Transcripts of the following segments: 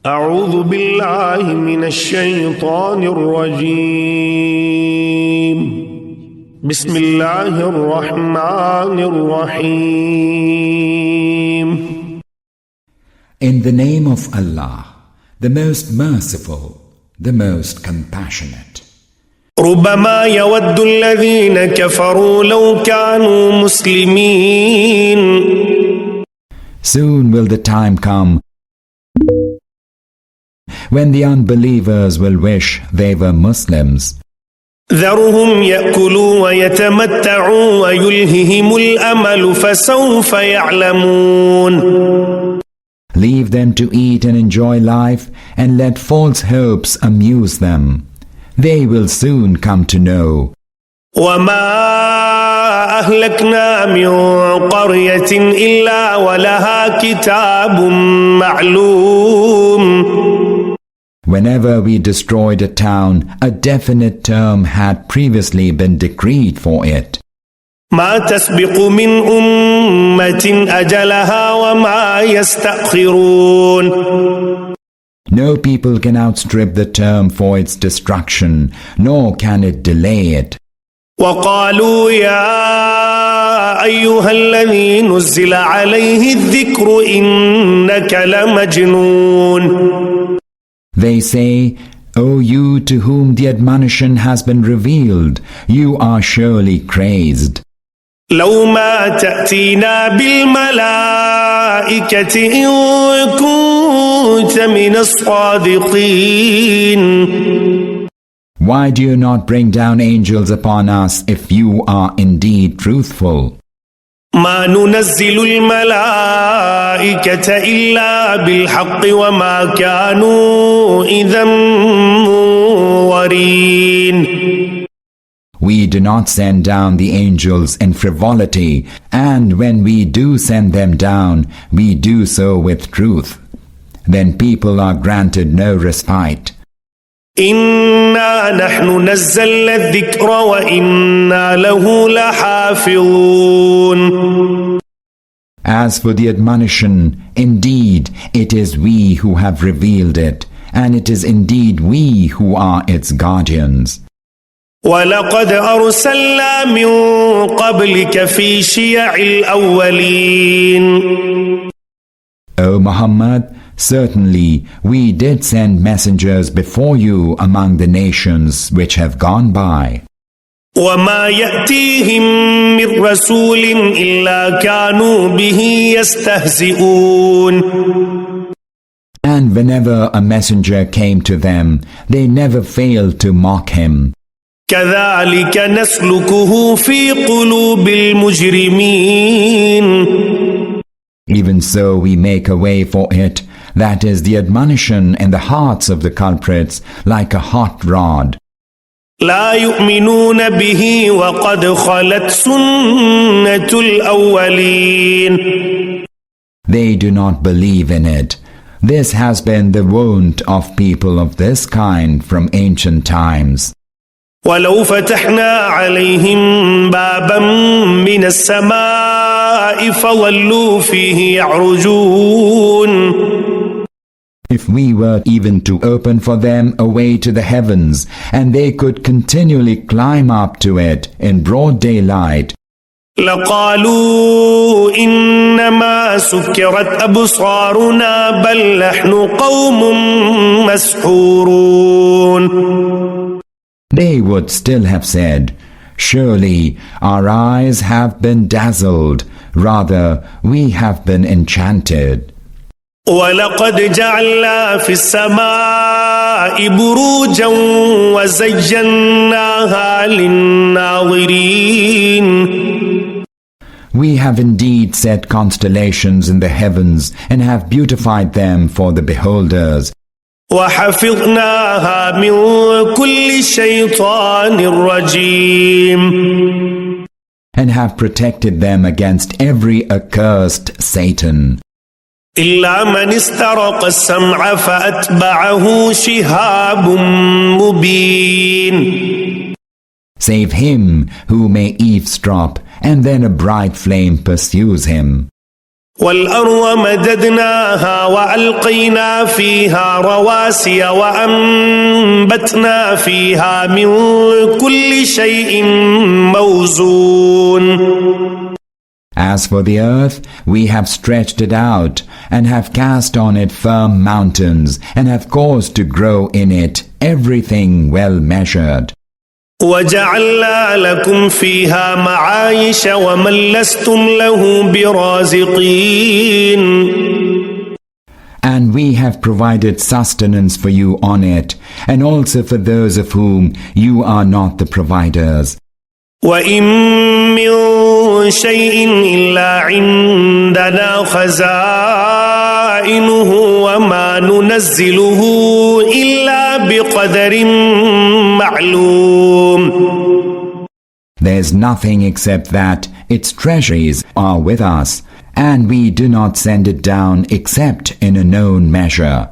أعوذ بالله من الشيطان الرجيم بسم الله الرحمن الرحيم In the name of Allah, the most merciful, the most compassionate. ربما يود الذين كفروا لو كانوا مسلمين Soon will the time come when the unbelievers will wish they were Muslims. ذرهم يأكلوا ويتمتعوا ويلههم الأمل فسوف يعلمون Leave them to eat and enjoy life, and let false hopes amuse them. They will soon come to know. وما أهلكنا من قرية إلا ولها كتاب معلوم Whenever we destroyed a town, a definite term had previously been decreed for it. ما تسبق من أمة أجلها وما يستأخرون No people can outstrip the term for its destruction, nor can it delay it. وقالوا يا أيها الذي نزل عليه الذكر إنك لمجنون They say, O you to whom the admonition has been revealed, you are surely crazed. لو ما تأتينا بالملائكة إن كنت من الصادقين Why do you not bring down angels upon us if you are indeed truthful? ما ننزل الملائكة إلا بالحق وما كانوا إذا منظرين We do not send down the angels in frivolity, and when we do send them down, we do so with truth. Then people are granted no respite. إنا نحن نزلنا الذكر وإنا له لحافظون As for the admonition, indeed, it is we who have revealed it, and it is indeed we who are its guardians. ولقد أرسلنا من قبلك في شيع الأولين O Muhammad, certainly we did send messengers before you among the nations which have gone by. وما يأتيهم من رسول إلا كانوا به يستهزئون And whenever a messenger came to them, they never failed to mock him. كذلك نسلكه في قلوب المجرمين Even so we make a way for it, that is the admonition in the hearts of the culprits, like a hot rod. لا يؤمنون به وقد خلت سنة الأولين They do not believe in it. This has been the wont of people of this kind from ancient times. ولو فتحنا عليهم بابا من السماء فظلوا فيه يعرجون If we were even to open for them a way to the heavens, and they could continually climb up to it in broad daylight, لقالوا إنما سكرت أبصارنا بل نحن قوم مسحورون they would still have said, Surely our eyes have been dazzled, rather we have been enchanted. ولقد جعلنا في السماء بروجا وزيناها للناظرين We have indeed set constellations in the heavens and have beautified them for the beholders. وحفظناها من كل شيطان رجيم And have protected them against every accursed Satan. إلا من استرق السمع فأتبعه شهاب مبين Save him who may eavesdrop, and then a bright flame pursues him. والأرض مددناها وألقينا فيها رواسي وأنبتنا فيها من كل شيء موزون. As for the earth, we have stretched it out, and have cast on it firm mountains, and have caused to grow in it everything well measured. وَجَعَلْنَا لَكُمْ فِيهَا مَعَايِشَ وَمَنْ لَسْتُمْ لَهُ بِرَازِقِينَ. And we have provided sustenance for you on it, and also for those of whom you are not the providers. وَإِن مِّن شَيْءٍ إِلَّا عِندَنَا خَزَائِنُهُ وَمَا نُنَزِّلُهُ إِلَّا بِقَدَرٍ مَّعْلُومٍ. There's nothing except that its treasuries are with us, and we do not send it down except in a known measure.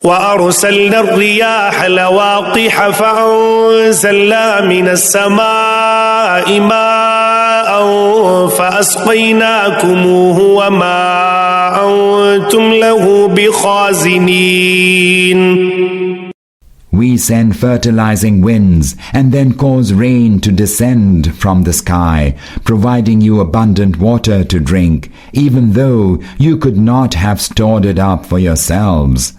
وَأَرْسَلْنَا الرِّيَاحَ لَوَاقِحَ فَأَنزَلْنَا مِنَ السَّمَاءِ مَاءً فَأَسْقَيْنَاكُمُوهُ وَمَا أَنْتُمْ لَهُ بِخَازِنِينَ. We send fertilizing winds and then cause rain to descend from the sky, providing you abundant water to drink, even though you could not have stored it up for yourselves.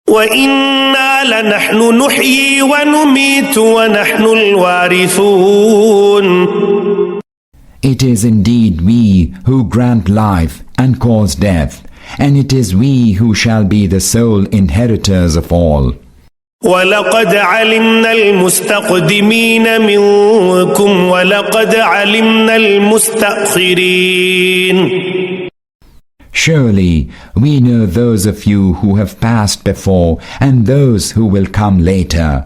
وَإِنَّا لَنَحْنُ نُحْيِي وَنُمِيتُ وَنَحْنُ الْوَارِثُونَ. It is indeed we who grant life and cause death, and it is we who shall be the sole inheritors of all. وَلَقَدْ عَلِمْنَا الْمُسْتَقْدِمِينَ مِنْكُمْ وَلَقَدْ عَلِمْنَا الْمُسْتَأْخِرِينَ. Surely we know those of you who have passed before and those who will come later.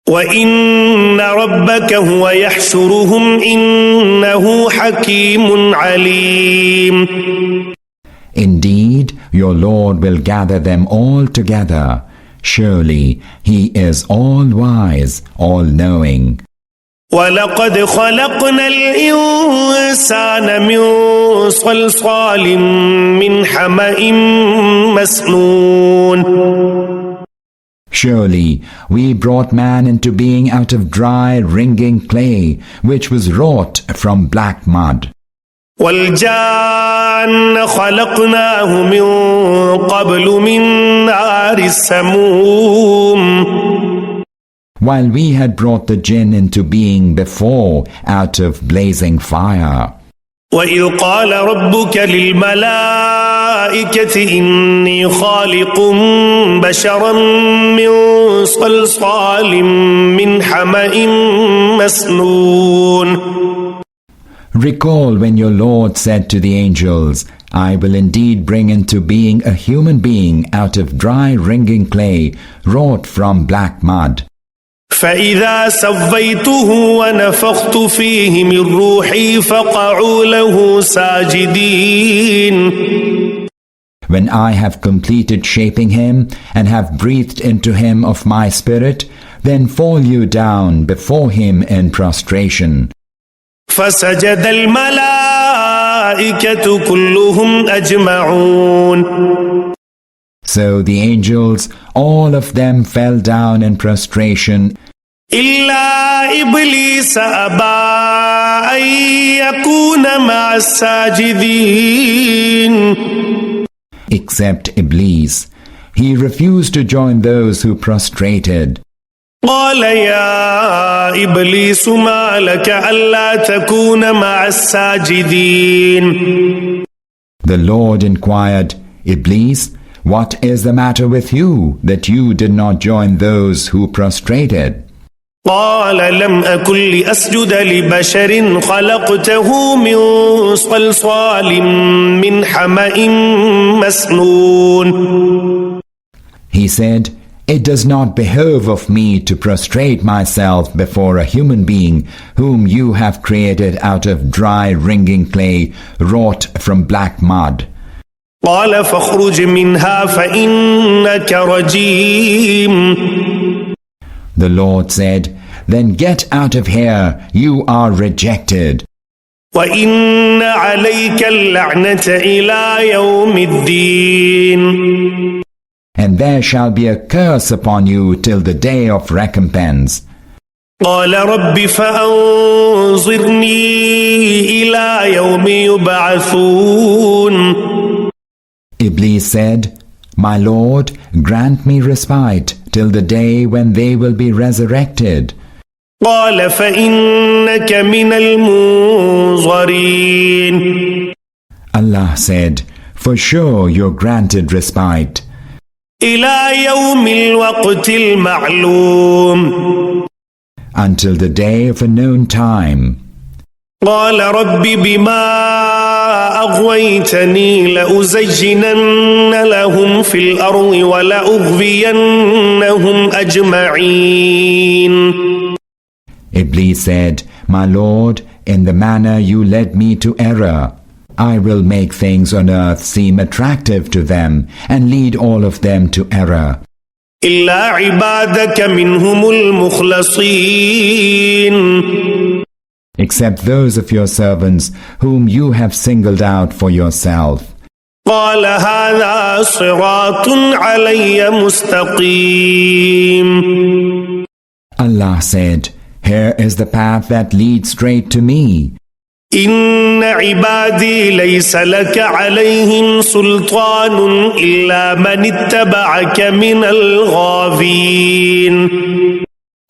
وَإِنَّ رَبَّكَ هُوَ يَحْشُرُهُمْ إِنَّهُ حَكِيمٌ عَلِيمٌ. Indeed, your Lord will gather them all together. Surely He is all-wise, all-knowing. وَلَقَدْ خَلَقْنَا الْإِنسَانَ مِنْ صَلْصَالٍ مِنْ حَمَإٍ مَسْنُونٍ. Surely we brought man into being out of dry, wringing clay, which was wrought from black mud. وَالْجَانَّ خَلَقْنَاهُ مِنْ قَبْلُ مِنْ نَارِ السَّمُومِ. While we had brought the jinn into being before out of blazing fire. وَإِذْ قَالَ رَبُّكَ لِلْمَلَائِكَةِ إِنِّي خَالِقٌ بَشَرًا مِّن صَلْصَالٍ مِّنْ حَمَإٍ مَسْنُونٍ. Recall when your Lord said to the angels, I will indeed bring into being a human being out of dry, wringing clay, wrought from black mud. فَإِذَا سَوَّيْتُهُ وَنَفَخْتُ فِيهِ مِنْ رُوحِي فَقَعُوا لَهُ سَاجِدِينَ. When I have completed shaping him and have breathed into him of my spirit, then fall you down before him in prostration. فَسَجَدَ الْمَلَائِكَةُ كُلُّهُمْ أَجْمَعُونَ. So the angels, all of them fell down in prostration, إِلَّا إِبْلِيسَ أَبَى أَن يَكُونَ مَعَ السَّاجِدِينَ. except Iblis. He refused to join those who prostrated. قال يا إبليس ما لك ألا تكون مع الساجدين. The Lord inquired, Iblis, what is the matter with you that you did not join those who prostrated? قال لم أكن لأسجد لبشر خلقته من صلصال من حمأ مسنون. He said, it does not behove of me to prostrate myself before a human being whom you have created out of dry, wringing clay, wrought from black mud. قال فاخرج منها فإنك رجيم. The Lord said, then get out of here, you are rejected. وإن عليك اللعنة إلى يوم الدين. And there shall be a curse upon you till the day of recompense. قال رب فأنظرني إلى يوم يبعثون. Iblis said, My Lord, grant me respite till the day when they will be resurrected. قال فإنك من المنظرين. Allah said, For sure you're granted respite. إلى يوم الوقت المعلوم. Until the day of a known time. قال رب بما أغويتني لأزينن لهم في الأرض ولأغوينهم أجمعين. Iblis said, My Lord, in the manner you led me to error, I will make things on earth seem attractive to them and lead all of them to error. إلا عبادك منهم المخلصين. Except those of your servants whom you have singled out for yourself. قال هذا صراط علي مستقيم. Allah said, Here is the path that leads straight to me. إن عبادي ليس لك عليهم سلطان إلا من اتبعك من الغاوين.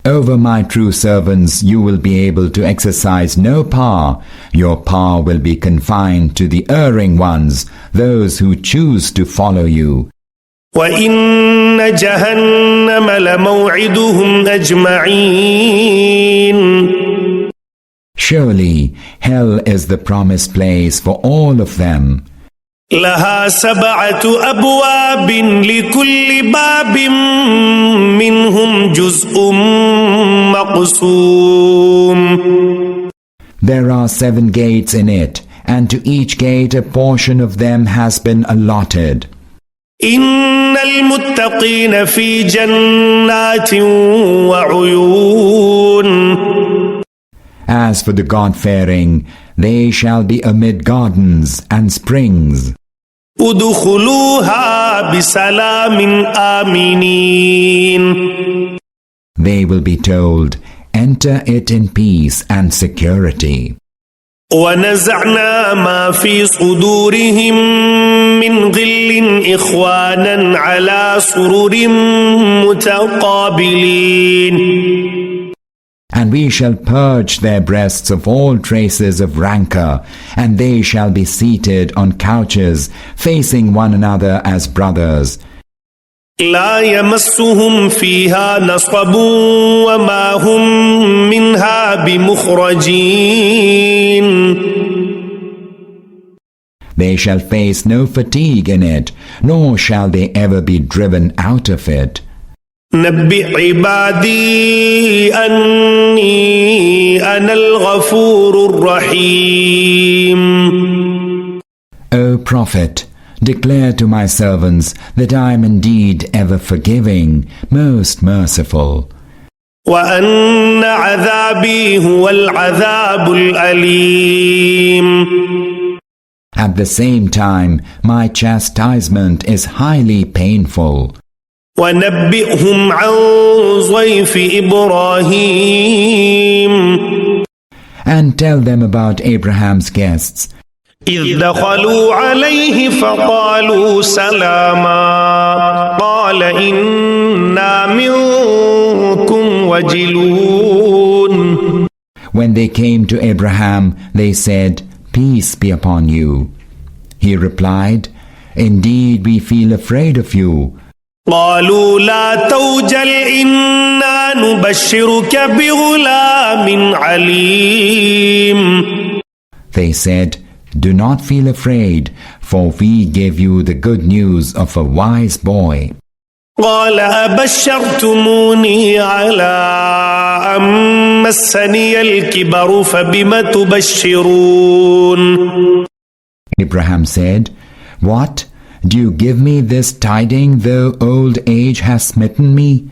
Over my true servants you will be able to exercise no power. Your power will be confined to the erring ones, those who choose to follow you. وإن جهنم لموعدهم أجمعين. Surely hell is the promised place for all of them. لها 7 أبواب لكل باب منهم جزء مقسوم. There are 7 gates in it, and to each gate a portion of them has been allotted. إن المتقين في جنات وعيون. As for the God-fearing, they shall be amid gardens and springs. ادخلوها بسلام آمنين. They will be told, Enter it in peace and security. ونزعنا ما في صدورهم من غل إخوانا على سرر متقابلين. And we shall purge their breasts of all traces of rancor, and they shall be seated on couches, facing one another as brothers. لا يمسهم فيها نصب وما هم منها بمخرجين. They shall face no fatigue in it, nor shall they ever be driven out of it. نبئ عبادي أني أنا الغفور الرحيم. O Prophet, declare to my servants that I am indeed ever forgiving, most merciful. وأن عذابي هو العذاب الأليم. At the same time, my chastisement is highly painful. ونبئهم عن ضيف إبراهيم. And tell them about Abraham's guests. إذ دخلوا عليه فقالوا سلاما قال إنا منكم وجلون. When they came to Abraham, they said, Peace be upon you. He replied, Indeed, we feel afraid of you. قالوا لا توجل إنا نبشرك بغلام عليم. They said, Do not feel afraid, for we give you the good news of a wise boy. قال أبشرتموني على أن مسني الكبر فبم تبشرون. Abraham said, What? Do you give me this tiding though old age has smitten me?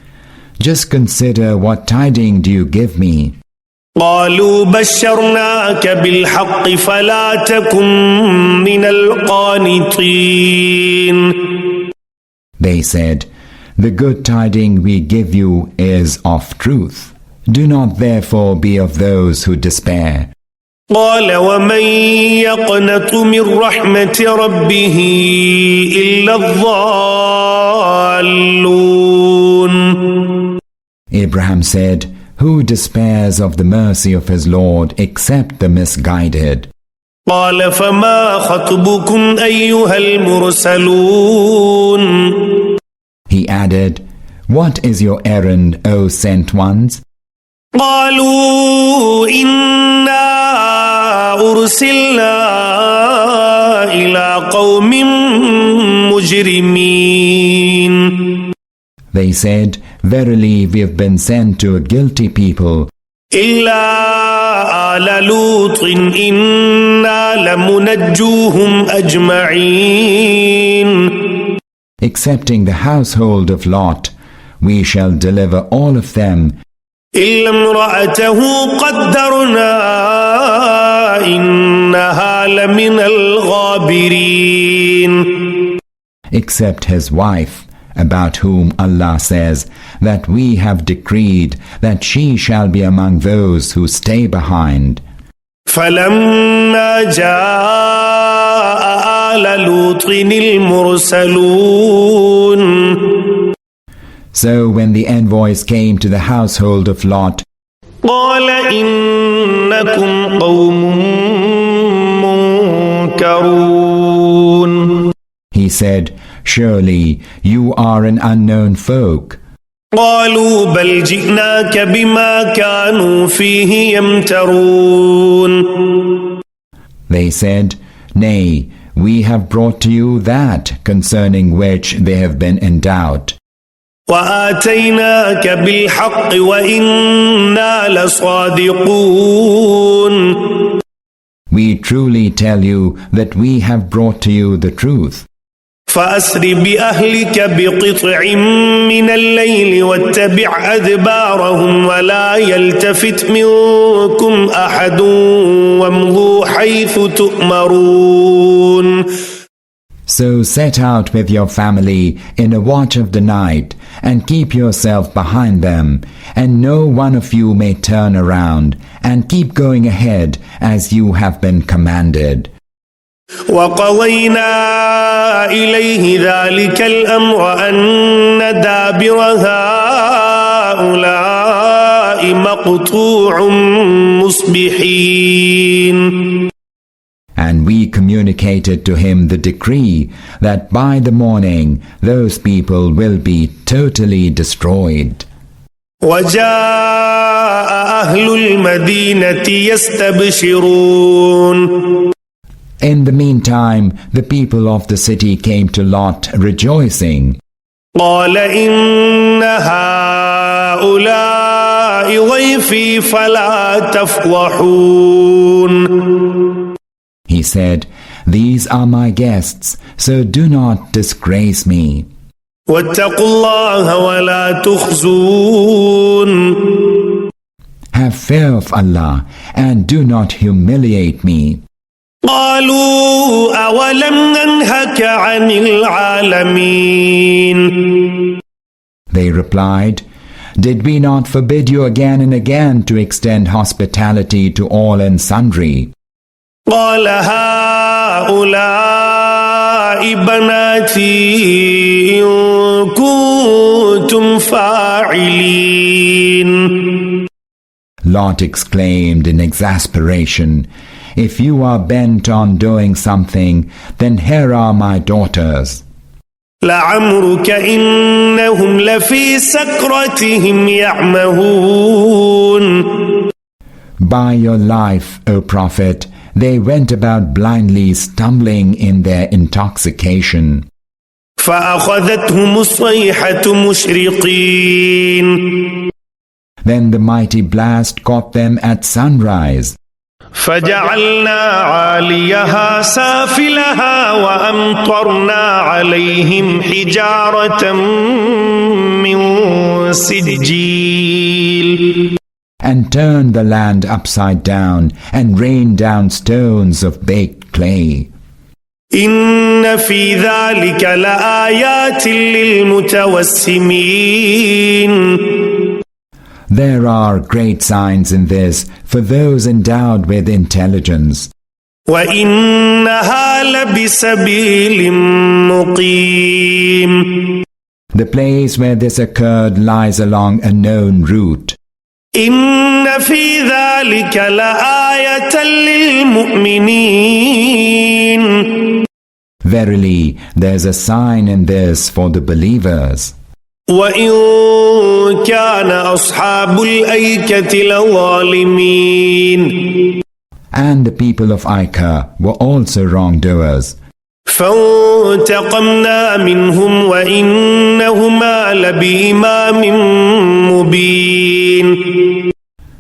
Just consider what tiding do you give me. قالوا بشرناك بالحق فلا تكن من القانطين. They said, "The good tidings we give you is of truth. Do not therefore be of those who despair." قال ومن يقنط من رحمة ربه إلا الضالون. Abraham said, "Who despairs of the mercy of his Lord except the misguided?" قال فما خطبكم أيها المرسلون. He added, "What is your errand, O sent ones?" قالوا إنا أرسلنا إلى قوم مجرمين. They said, "Verily we have been sent to a guilty people, إلا آل لوط إنا لمنجوهم أجمعين. excepting the household of Lot. We shall deliver all of them, إلا امرأته قدرنا إنها لمن الغابرين. except his wife, about whom Allah says that we have decreed that she shall be among those who stay behind. فلما جاء آل لوط المرسلون. So when the envoys came to the household of Lot, قال إنكم قوم منكرون. he said, "Surely you are an unknown folk." قالوا بل جئناك بما كانوا فيه يمترون. They said, "Nay, we have brought to you that concerning which they have been in doubt. وآتيناك بالحق وإنا لصادقون. We truly tell you that we have brought to you the truth. فأسر بأهلك بقطع من الليل واتبع أدبارهم ولا يلتفت منكم أحد وامضوا حيث تؤمرون. So set out with your family in a watch of the night and keep yourself behind them, and no one of you may turn around, and keep going ahead as you have been commanded. وقضينا إليه ذلك الأمر أن دابر هؤلاء مقطوع مصبحين. And we communicated to him the decree that by the morning those people will be totally destroyed. وجاء أهل المدينة يستبشرون. In the meantime, the people of the city came to Lot rejoicing. قال إن هؤلاء ضيفي فلا تفضحون. He said, "These are my guests, so do not disgrace me. واتقوا الله ولا تخزون. Have fear of Allah and do not humiliate me." قالوا أولم ننهك عن العالمين. They replied, "Did we not forbid you again and again to extend hospitality to all and sundry?" قال هؤلاء بناتي إن كنتم فاعلين. Lot exclaimed in exasperation, "If you are bent on doing something, then here are my daughters. لعمرك إنهم لفي سكرتهم يعمهون. By your life, O Prophet, they went about blindly stumbling in their intoxication. فأخذتهم الصيحة مشرقين. Then the mighty blast caught them at sunrise. فجعلنا عاليها سافلها وأمطرنا عليهم حجارة من سجيل. And turned the land upside down and rain down stones of baked clay. إن في ذلك لآيات للمتوسمين. There are great signs in this for those endowed with intelligence. وإنها لبسبيل مقيم. The place where this occurred lies along a known route. إن في ذلك لآية للمؤمنين. Verily, there's a sign in this for the believers. وإن كان أصحاب الأيكة لظالمين. And the people of Aika were also wrongdoers. فانتقمنا منهم وإنهما لبإمام مبين.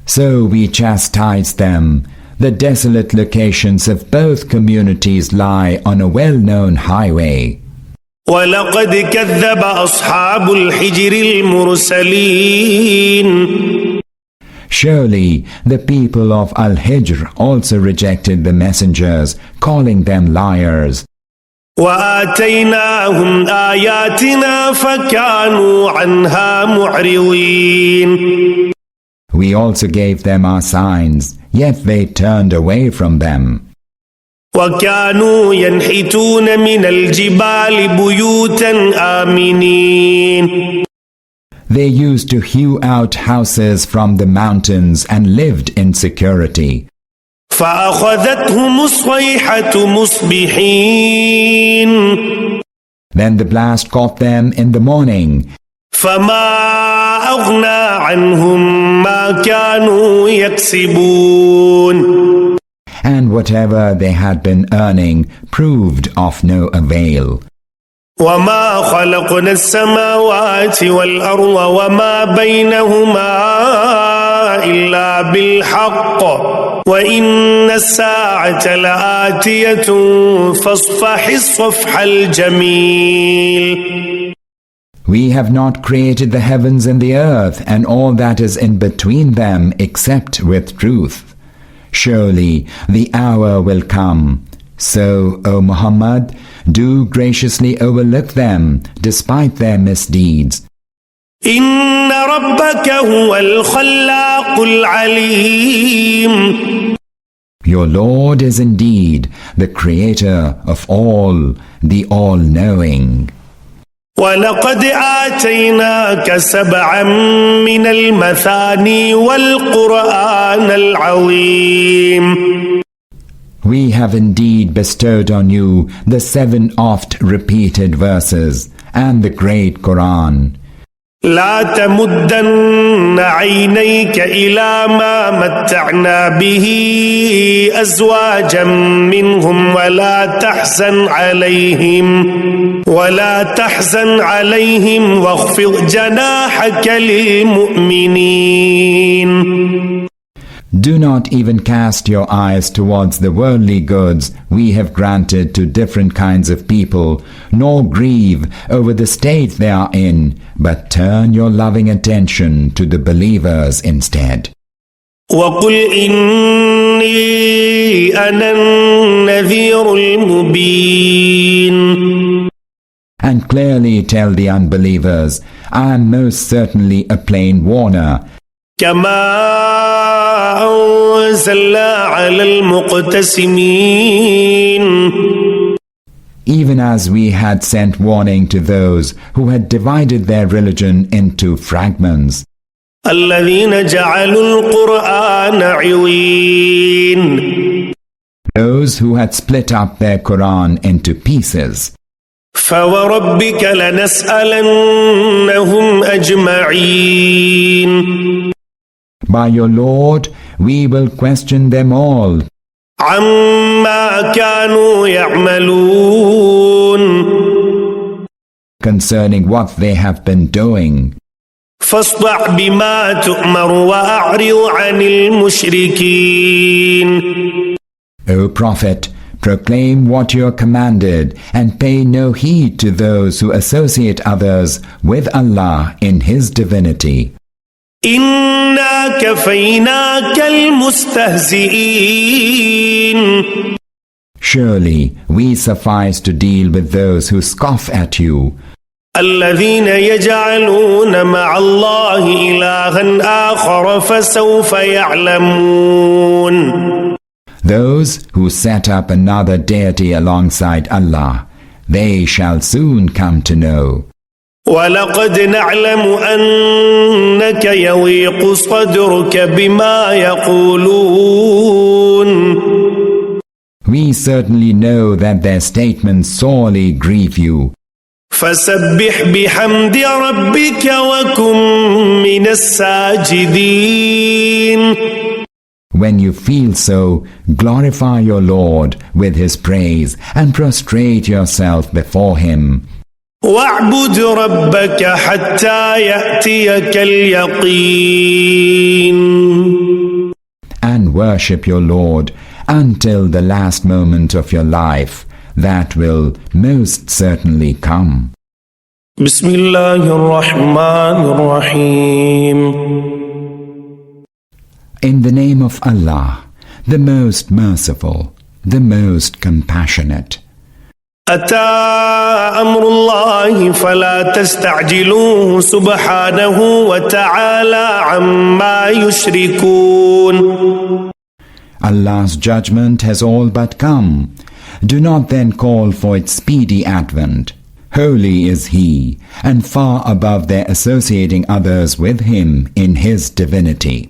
So we chastised them. The desolate locations of both communities lie on a well-known highway. ولقد كذب أصحاب الحجر المرسلين. Surely the people of Al-Hijr also rejected the messengers, calling them liars. وآتيناهم آياتنا فكانوا عنها معرضين. We also gave them our signs, yet they turned away from them. وكانوا ينحتون من الجبال بيوتا آمنين. They used to hew out houses from the mountains and lived in security. فأخذتهم الصيحة مصبحين. Then the blast caught them in the morning. فما أغنى عنهم ما كانوا يكسبون. And whatever they had been earning proved of no avail. وما خلقنا السماوات والأرض وما بينهما إلا بالحق وإن الساعة لآتية فاصفح الصفح الجميل. We have not created the heavens and the earth and all that is in between them except with truth. Surely the hour will come. So, O Muhammad, do graciously overlook them despite their misdeeds. إن ربك هو الخلاق العليم. Your Lord is indeed the Creator of all, the All-Knowing. ولقد آتيناك سبعا من المثاني والقرآن العظيم. We have indeed bestowed on you the 7 oft-repeated verses and the great Quran. لا تمدن عينيك إلى ما متعنا به أزواجا منهم ولا تحزن عليهم واخفض جناحك للمؤمنين. Do not even cast your eyes towards the worldly goods we have granted to different kinds of people, nor grieve over the state they are in, but turn your loving attention to the believers instead. وَقُلْ إِنِّي أَنَا النَّذِيرُ الْمُبِينُ. And clearly tell the unbelievers, I am most certainly a plain warner. كما أنزلنا على المقتسمين. Even as we had sent warning to those who had divided their religion into fragments. الذين جعلوا القرآن عضين. Those who had split up their Quran into pieces. فوربك لنسألنهم أجمعين. By your Lord, we will question them all. عما كانوا يعملون. Concerning what they have been doing. فاصدع بما تؤمر وأعرض عن المشركين. O Prophet, proclaim what you are commanded and pay no heed to those who associate others with Allah in His divinity. إنا كفيناك المستهزئين. Surely we suffice to deal with those who scoff at you, الذين يجعلون مع الله إلها آخر فسوف يعلمون. those who set up another deity alongside Allah. They shall soon come to know. ولقد نعلم أنك يضيق صدرك بما يقولون. We certainly know that their statements sorely grieve you. فسبح بحمد ربك وكن من الساجدين. When you feel so, glorify your Lord with His praise and prostrate yourself before Him. واعبد ربك حتى يأتيك اليقين. And worship your Lord until the last moment of your life that will most certainly come. بسم الله الرحمن الرحيم. In the name of Allah, the most merciful, the most compassionate. أتى أمر الله فلا تستعجلوه سبحانه وتعالى عما يشركون. Allah's judgment has all but come. Do not then call for its speedy advent. Holy is He, and far above their associating others with Him in His divinity.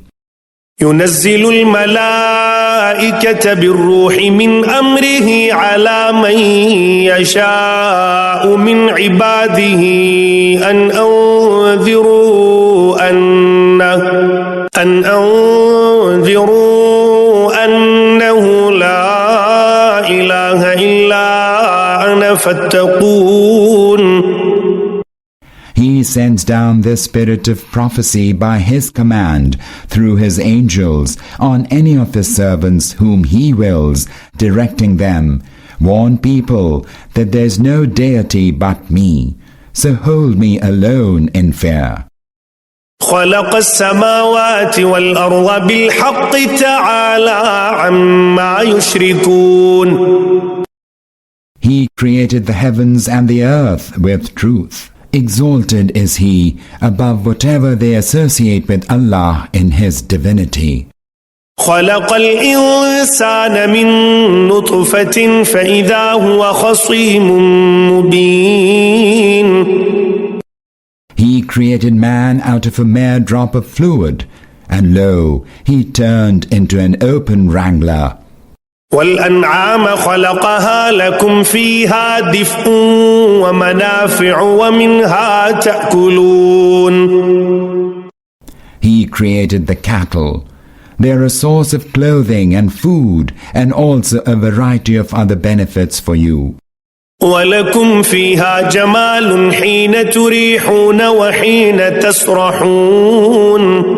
ينزل الملائكة بالروح من أمره على من يشاء من عباده أن أنذروا أنه لا إله إلا أنا فاتقون. He sends down the spirit of prophecy by His command through His angels on any of His servants whom He wills, directing them, warn people that there is no deity but me, so hold me alone in fear. خلق السماوات والأرض بالحق تعالى عما يشركون. He created the heavens and the earth with truth. Exalted is He above whatever they associate with Allah in His divinity. خلق الإنسان من نطفة فإذا هو خصيم مبين. He created man out of a mere drop of fluid, and lo, he turned into an open wrangler. والأنعام خلقها لكم فيها دفء ومنافع ومنها تأكلون. He created the cattle. They are a source of clothing and food, and also a variety of other benefits for you. ولكم فيها جمال حين تريحون وحين تسرحون.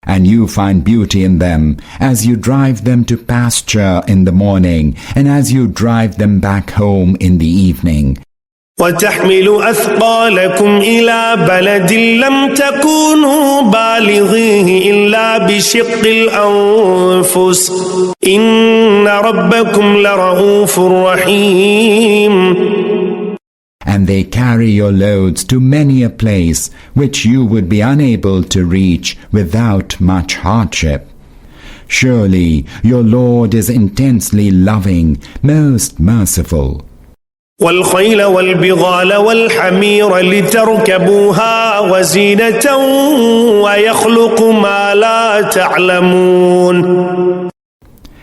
And you find beauty in them as you drive them to pasture in the morning and as you drive them back home in the evening. وتحمل أثقالكم إلى بلد لم تكونوا بالغيه إلا بشق الأنفس إن ربكم لرؤوف رحيم. And they carry your loads to many a place which you would be unable to reach without much hardship. Surely your Lord is intensely loving, most merciful. والخيل والبغال والحمير لتركبوها وزينة ويخلق ما لا تعلمون.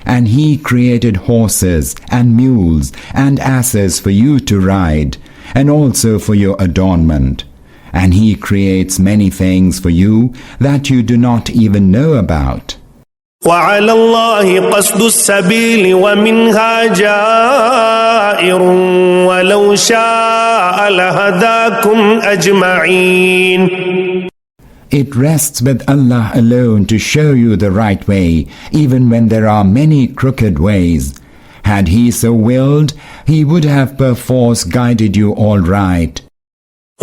And He created horses and mules and asses for you to ride, and also for your adornment. And He creates many things for you that you do not even know about. وعلى الله قصد السبيل ومنها جائر ولو شاء لهداكم أجمعين. It rests with Allah alone to show you the right way, even when there are many crooked ways. Had He so willed, He would have perforce guided you all right.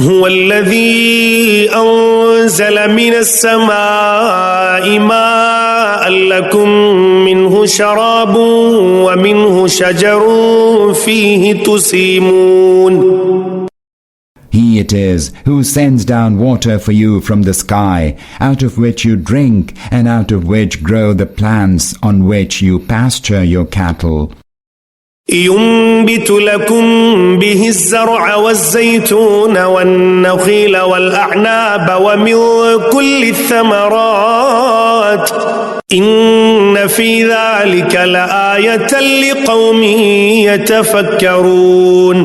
هو الذي أنزل من السماء ماء لكم منه شراب ومنه شجر فيه تسيمون. He it is who sends down water for you from the sky, out of which you drink, and out of which grow the plants on which you pasture your cattle. ينبت لكم به الزرع والزيتون والنخيل والأعناب ومن كل الثمرات إن في ذلك لآية لقوم يتفكرون.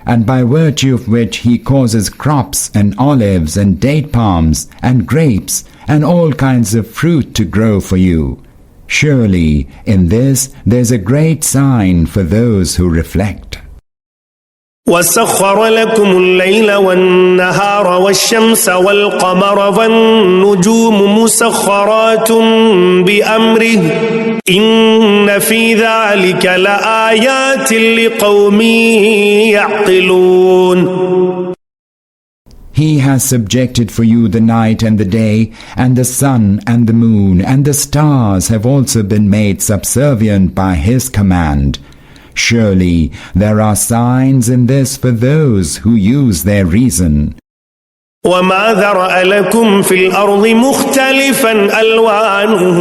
And by virtue of which he causes crops and olives and date palms and grapes and all kinds of fruit to grow for you. Surely in this there's a great sign for those who reflect. وسخر لكم الليل والنهار والشمس والقمر والنجوم مسخرات بأمره إن في ذلك لآيات لقوم يعقلون. He has subjected for you the night and the day, and the sun and the moon and the stars have also been made subservient by his command. Surely there are signs in this for those who use their reason. وما ذرأ لكم في الأرض مختلفا ألوانه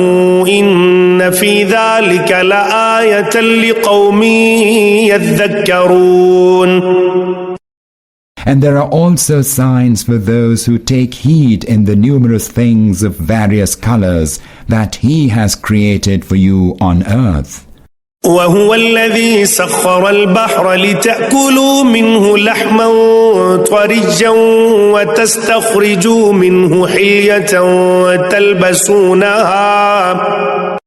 إن في ذلك لآية لقوم يذكرون. And there are also signs for those who take heed in the numerous things of various colors that he has created for you on earth. وهو الذي سخر البحر لتأكلوا منه لحما طريا وتستخرجوا منه حلية تلبسونها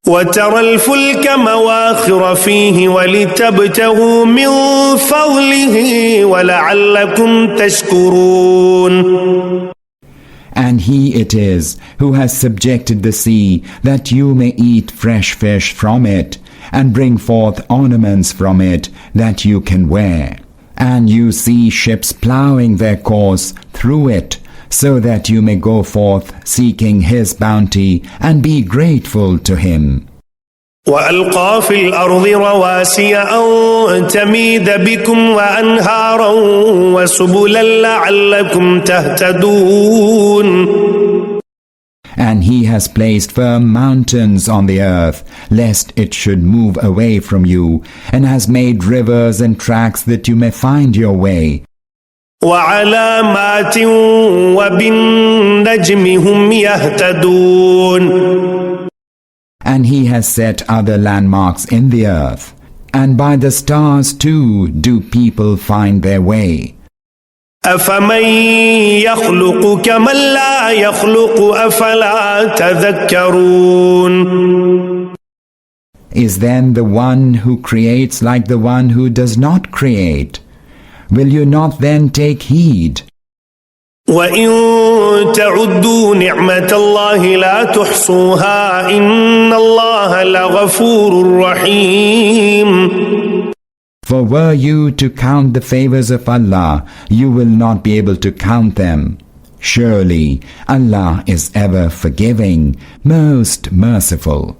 وترى الفلك مواخر فيه ولتبتغوا من فضله ولعلكم تشكرون. And he it is who has subjected the sea that you may eat fresh fish from it and bring forth ornaments from it that you can wear. And you see ships plowing their course through it so that you may go forth seeking his bounty and be grateful to him. وألقى في الأرض رواسي أن تميد بكم وأنهارا وسبلا لعلكم تهتدون. And he has placed firm mountains on the earth, lest it should move away from you, and has made rivers and tracks that you may find your way. وعلامات وبالنجم هم يهتدون. And he has set other landmarks in the earth, and by the stars too do people find their way. أفمن يخلق كمن لا يخلق أفلا تذكرون. Is then the one who creates like the one who does not create? Will you not then take heed? وإن تعدوا نعمة الله لا تحصوها إن الله لغفور رحيم. For were you to count the favors of Allah, you will not be able to count them. Surely Allah is ever forgiving, most merciful.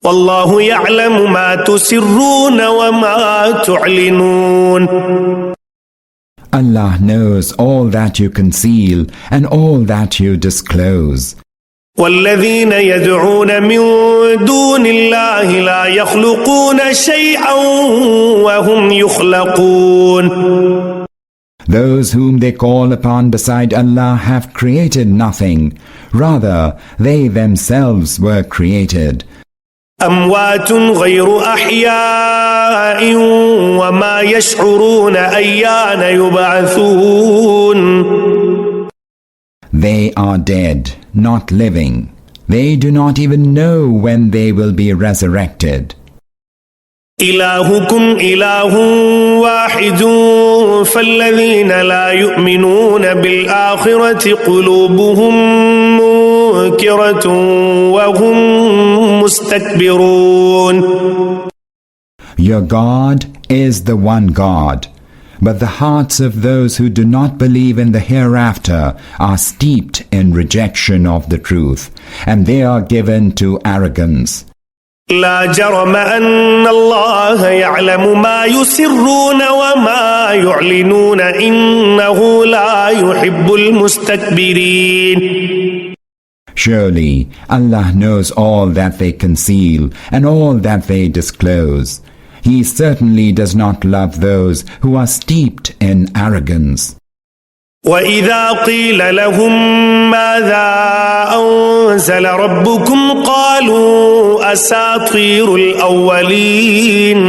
والله يعلم ما تسرون وما تعلنون. Allah knows all that you conceal and all that you disclose. والذين يدعون من دون الله لا يخلقون شيئا وهم يخلقون. Those whom they call upon beside Allah have created nothing. Rather, they themselves were created. أموات غير أحياء وما يشعرون أيان يبعثون. They are dead, not living. They do not even know when they will be resurrected. إلهكم إله واحد فالذين لا يؤمنون بالآخرة قلوبهم منكرة وهم مستكبرون. Your God is the one God. But the hearts of those who do not believe in the hereafter are steeped in rejection of the truth, and they are given to arrogance. لا جرم أن الله يعلم ما يسرون وما يعلنون إنه لا يحب المستكبرين. Surely Allah knows all that they conceal and all that they disclose. He certainly does not love those who are steeped in arrogance. وَإِذَا قِيلَ لَهُم مَاذَا أَنزَلَ رَبُّكُمْ قَالُوا أَسَاطِيرُ الْأَوَّلِينَ.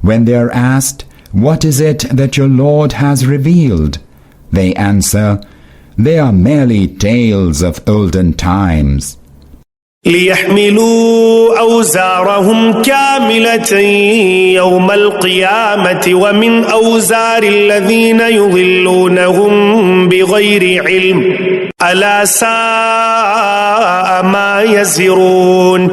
When they are asked, "What is it that your Lord has revealed?" they answer, "They are merely tales of olden times." ليحملوا أوزارهم كاملة يوم القيامة ومن أوزار الذين يضلونهم بغير علم ألا ساء ما يزرون.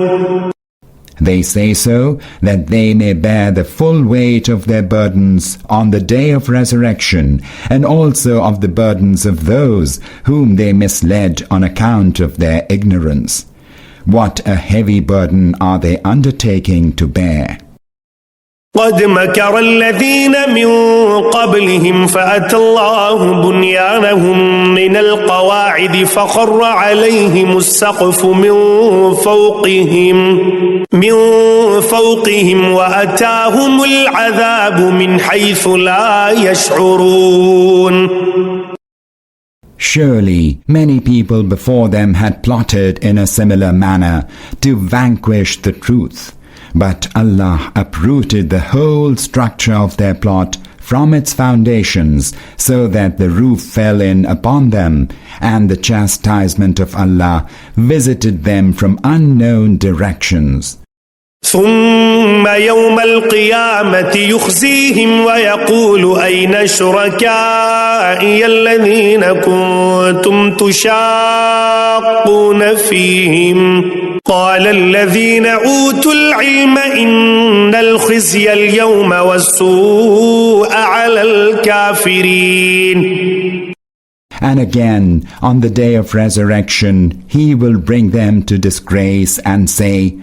They say so that they may bear the full weight of their burdens on the day of resurrection, and also of the burdens of those whom they misled on account of their ignorance. What a heavy burden are they undertaking to bear. قد مكر الذين من قبلهم فأتى الله بنيانهم من القواعد فخر عليهم السقف من فوقهم وأتاهم العذاب من حيث لا يشعرون. Surely many people before them had plotted in a similar manner to vanquish the truth, but Allah uprooted the whole structure of their plot from its foundations, so that the roof fell in upon them, and the chastisement of Allah visited them from unknown directions. ثم يوم القيامة يخزيهم ويقول أين شركائي الذين كنتم تشاقون فيهم قال الذين أوتوا العلم إن الخزي اليوم والسوء على الكافرين. And again, on the day of resurrection, He will bring them to disgrace and say,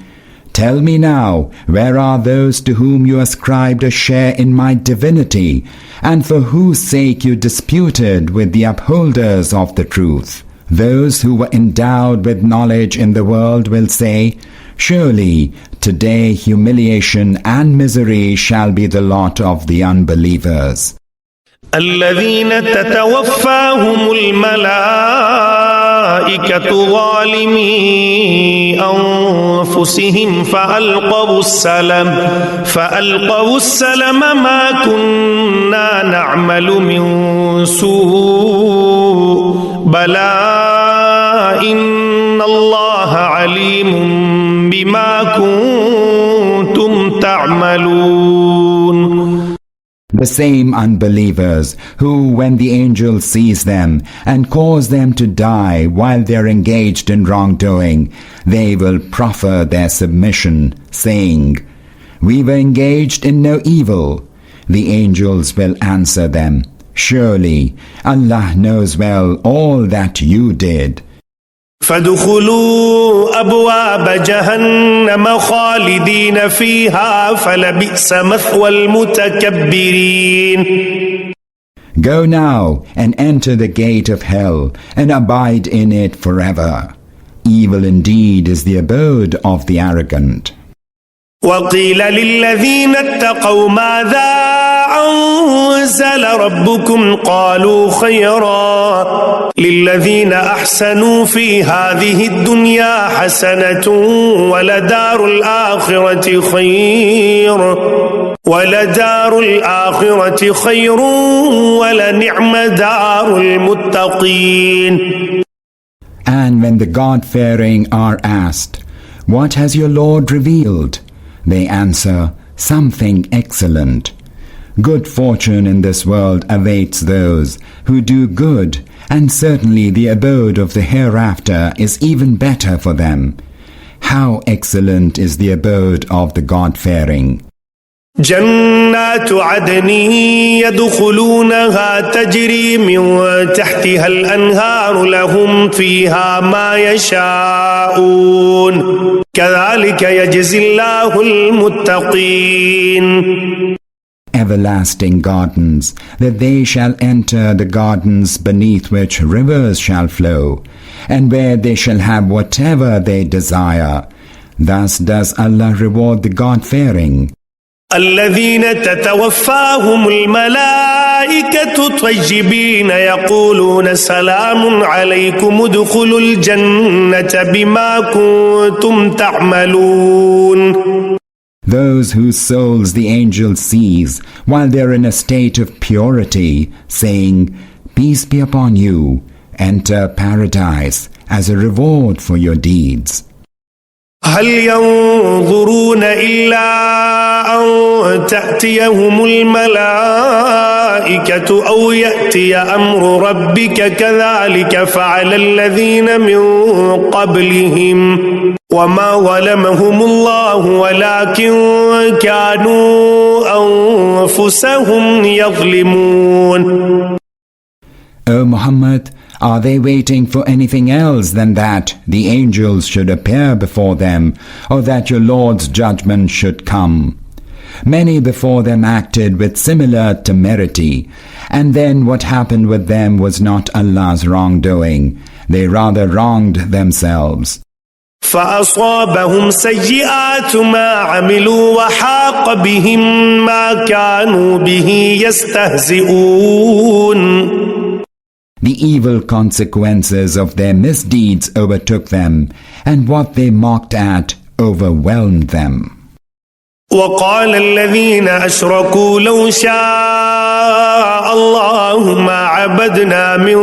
"Tell me now, where are those to whom you ascribed a share in my divinity, and for whose sake you disputed with the upholders of the truth?" Those who were endowed with knowledge in the world will say, "Surely today humiliation and misery shall be the lot of the unbelievers." الذين تتوفاهم الملائكة ظالمي أنفسهم فألقوا السلم ما كنا نعمل من سوء بلى إن الله عليم بما كنتم تعملون. The same unbelievers who, when the angel sees them and cause them to die while they are engaged in wrongdoing, they will proffer their submission, saying, "We were engaged in no evil." The angels will answer them, "Surely Allah knows well all that you did." فادخلوا أبواب جهنم خالدين فيها فلبئس مثوى المتكبرين. Go now and enter the gate of hell and abide in it forever. Evil indeed is the abode of the arrogant. وقيل للذين اتقوا ماذا أنزل ربكم قالوا خيرا للذين أحسنوا في هذه الدنيا حسنة ولدار الآخرة خير ولنعم دار المتقين. And when the God-fearing are asked, "What has your Lord revealed?" they answer, "Something excellent. Good fortune in this world awaits those who do good, and certainly the abode of the hereafter is even better for them. How excellent is the abode of the God-fearing." جنات عدن يدخلونها تجري من تحتها الأنهار لهم فيها ما يشاءون كذلك يجزي الله المتقين. Everlasting gardens, that they shall enter the gardens beneath which rivers shall flow, and where they shall have whatever they desire. Thus does Allah reward the God-fearing. الذين تتوفاهم الملائكة طيبين يقولون سلام عليكم ادخلوا الجنة بما كنتم تعملون. Those whose souls the angel sees while they are in a state of purity, saying, Peace be upon you, enter paradise as a reward for your deeds. هل ينظرون إلا أن تأتيهم الملائكة أو يأتي أمر ربك كذلك فعل الذين من قبلهم وما ظلمهم الله ولكن كانوا أنفسهم يظلمون. O Muhammad, are they waiting for anything else than that the angels should appear before them, or that your Lord's judgment should come? Many before them acted with similar temerity, and then what happened with them was not Allah's wrongdoing. They rather wronged themselves. فأصابهم سيئات ما عملوا وحاق بهم ما كانوا به يستهزئون. The evil consequences of their misdeeds overtook them, and what they mocked at overwhelmed them. وقال الذين أشركوا لو شاء الله ما عبدنا من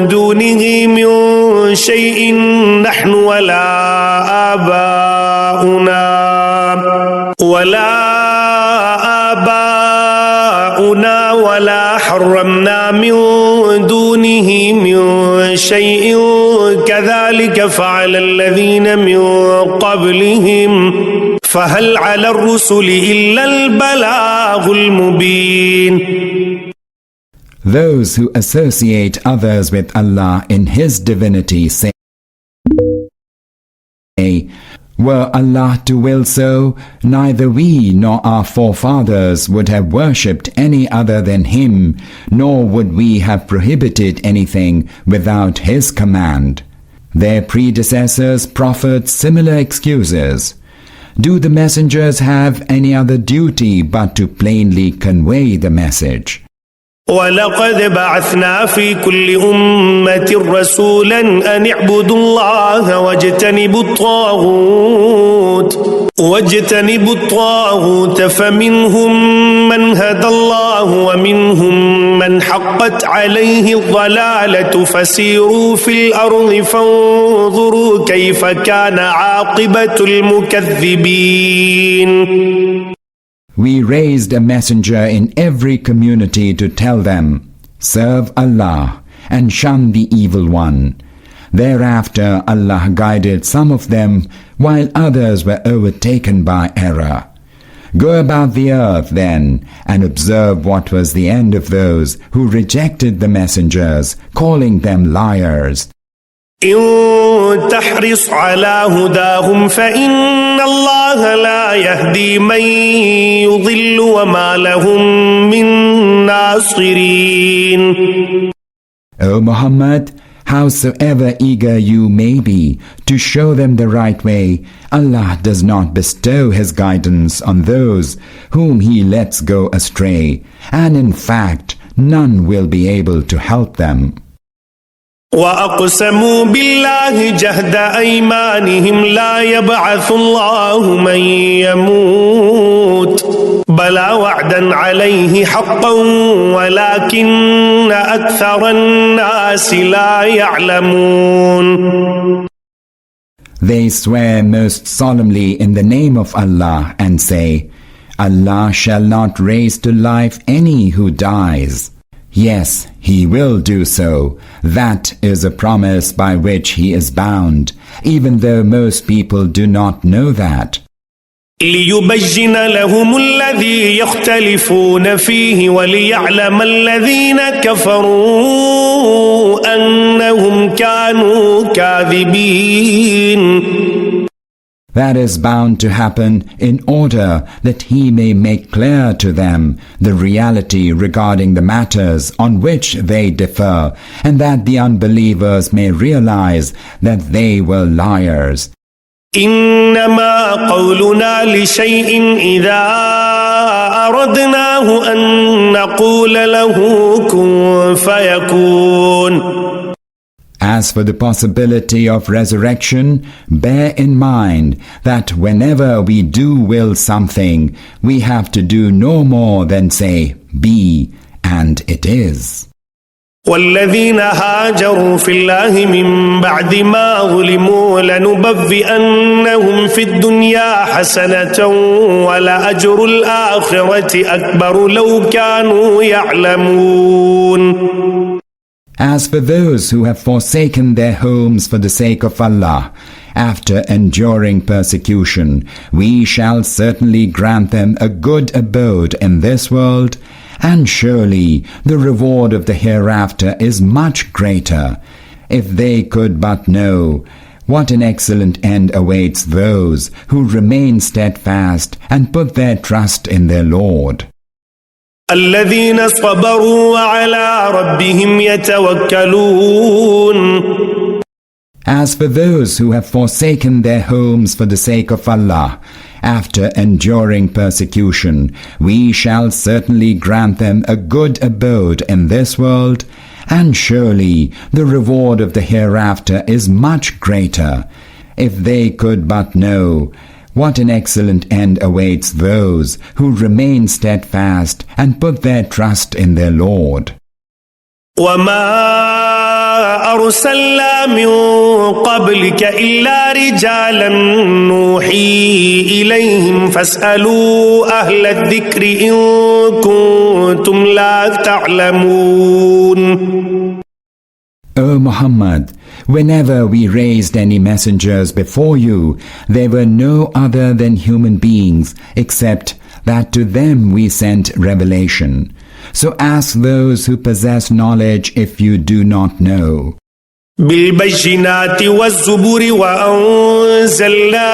دونه من شيء نحن ولا آباؤنا ولا حرمنا من دونه من شيء كذلك فعل الذين من قبلهم فهل على الرسل إلا البلاغ المبين. Those who associate others with Allah in His divinity say, Were Allah to will so, neither we nor our forefathers would have worshipped any other than Him, nor would we have prohibited anything without His command. Their predecessors proffered similar excuses. Do the messengers have any other duty but to plainly convey the message? ولقد بعثنا في كل أمة رسولا أن اعبدوا الله واجتنبوا الطاغوت فمنهم من هدى الله ومنهم من حقت عليه الضلالة فسيروا في الأرض فانظروا كيف كان عاقبة المكذبين. We raised a messenger in every community to tell them, Serve Allah and shun the evil one. Thereafter Allah guided some of them while others were overtaken by error. Go about the earth then and observe what was the end of those who rejected the messengers, calling them liars. إن تحرص على هداهم فإن الله لا يهدي من يضل وما لهم من ناصرين. O Muhammad, howsoever eager you may be to show them the right way, Allah does not bestow His guidance on those whom He lets go astray, and in fact none will be able to help them. وأقسموا بالله جهد أيمانهم لا يبعث الله من يموت بلى وعدا عليه حقا ولكن أكثر الناس لا يعلمون. They swear most solemnly in the name of Allah and say, Allah shall not raise to life any who dies. Yes, He will do so. That is a promise by which He is bound, even though most people do not know that. ليبين لهم الذي يختلفون فيه وليعلم الذين كفروا أنهم كانوا كاذبين. That is bound to happen in order that he may make clear to them the reality regarding the matters on which they differ, and that the unbelievers may realize that they were liars. إنما قولنا لشيء إذا أردناه أن نقول له كن فيكون. As for the possibility of resurrection, bear in mind that whenever we do will something, we have to do no more than say, be, and it is. والذين هاجروا في الله من بعد ما ظلموا لنبوئنهم في الدنيا حسنة ولأجر الآخرة أكبر لو كانوا يعلمون. As for those who have forsaken their homes for the sake of Allah, after enduring persecution, we shall certainly grant them a good abode in this world, and surely the reward of the hereafter is much greater. If they could but know, what an excellent end awaits those who remain steadfast and put their trust in their Lord. الذين صبروا وعلى ربهم يتوكلون. As for those who have forsaken their homes for the sake of Allah, after enduring persecution, we shall certainly grant them a good abode in this world, and surely the reward of the hereafter is much greater. If they could but know, what an excellent end awaits those who remain steadfast and put their trust in their Lord. وما أرسلنا من قبلك إلا رجالا نوحي إليهم فاسألوا أهل الذكر إن كنتم لا تعلمون. O Muhammad, whenever we raised any messengers before you, they were no other than human beings, except that to them we sent revelation. So ask those who possess knowledge if you do not know. بالبينات والزبر وأنزلنا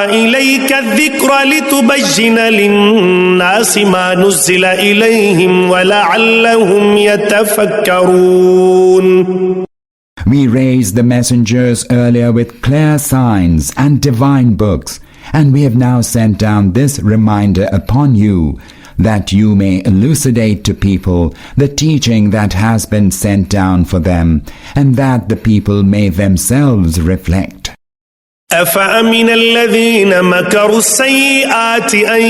إليك الذكر لتبين للناس ما نزل إليهم ولعلهم يتفكرون. We raised the messengers earlier with clear signs and divine books, and we have now sent down this reminder upon you, that you may elucidate to people the teaching that has been sent down for them, and that the people may themselves reflect. أفأمن الذين مكروا السيئات أن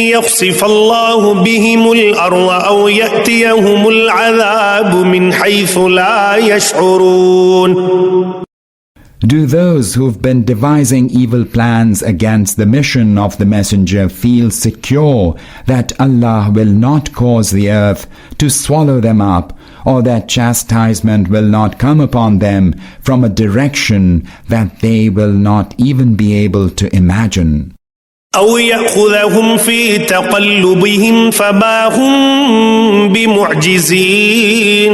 يخسف الله بهم الأرض أو يأتيهم العذاب من حيث لا يشعرون. Do those who've been devising evil plans against the mission of the messenger feel secure that Allah will not cause the earth to swallow them up, or that chastisement will not come upon them from a direction that they will not even be able to imagine? أو يأخذهم في تقلبهم فما هم بمعجزين.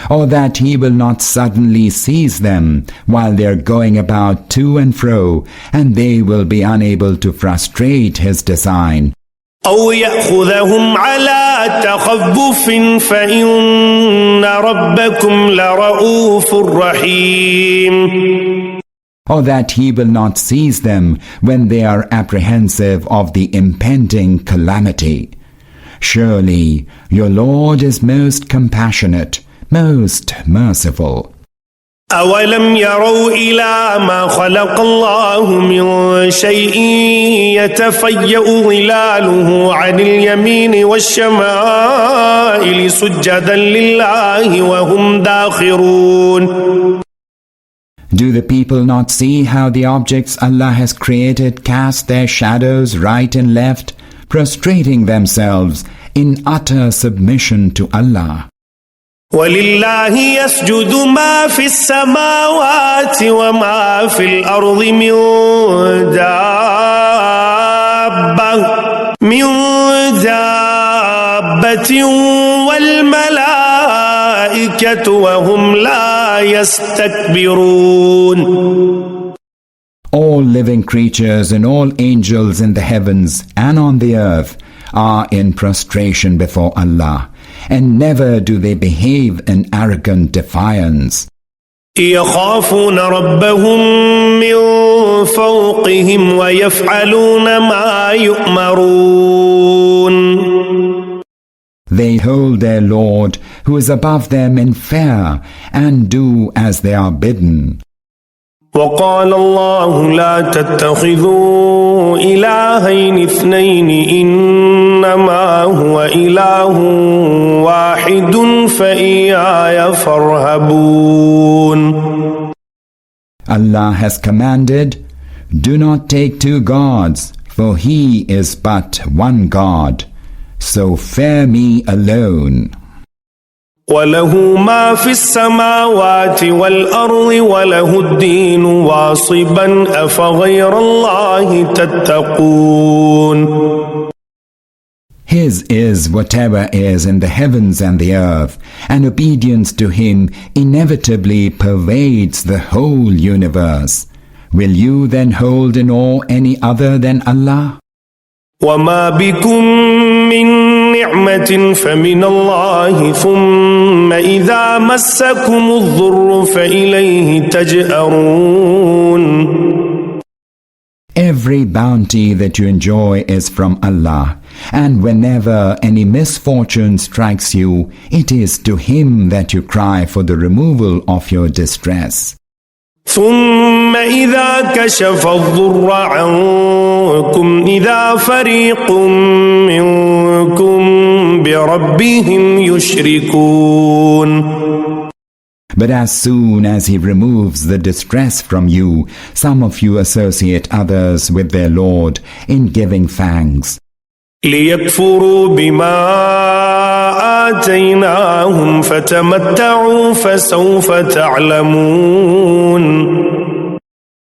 Or that he will not suddenly seize them while they are going about to and fro, and they will be unable to frustrate his design. أو يأخذهم على تخوف فإن ربكم لرؤوف رحيم. Or that he will not seize them when they are apprehensive of the impending calamity. Surely your Lord is most compassionate, most merciful. أولم يروا إلى ما خلق الله من شيء يتفيأ ظلاله عن اليمين والشمائل سجدا لله وهم داخرون. Do the people not see how the objects Allah has created cast their shadows right and left, prostrating themselves in utter submission to Allah? ولله يسجد ما في السماوات وما في الأرض من دابة والملائكة وهم لا يستكبرون. All living creatures and all angels in the heavens and on the earth are in prostration before Allah, and never do they behave in arrogant defiance. يخافون ربهم من فوقهم ويفعلون ما يؤمرون. They hold their Lord, who is above them, in fear, and do as they are bidden. وقال الله لا تتخذوا إلهين اثنين إنما هو إله واحد فإياي فارهبون. Allah has commanded, do not take two gods, for He is but one God. So fear me alone. وله ما في السماوات والأرض وله الدين واصبا أفغير الله تتقون. His is whatever is in the heavens and the earth, and obedience to Him inevitably pervades the whole universe. Will you then hold in awe any other than Allah? وما بكم من نعمة فمن الله ثم إذا مسكم الضر فإليه تجأرون. Every bounty that you enjoy is from Allah, and whenever any misfortune strikes you, it is to Him that you cry for the removal of your distress. ثم إذا كشف الضر عنكم إذا فريق منكم بربهم يشركون. But as soon as He removes the distress from you, some of you associate others with their Lord in giving thanks. ليكفروا بما آتيناهم فتمتعوا فسوف تعلمون.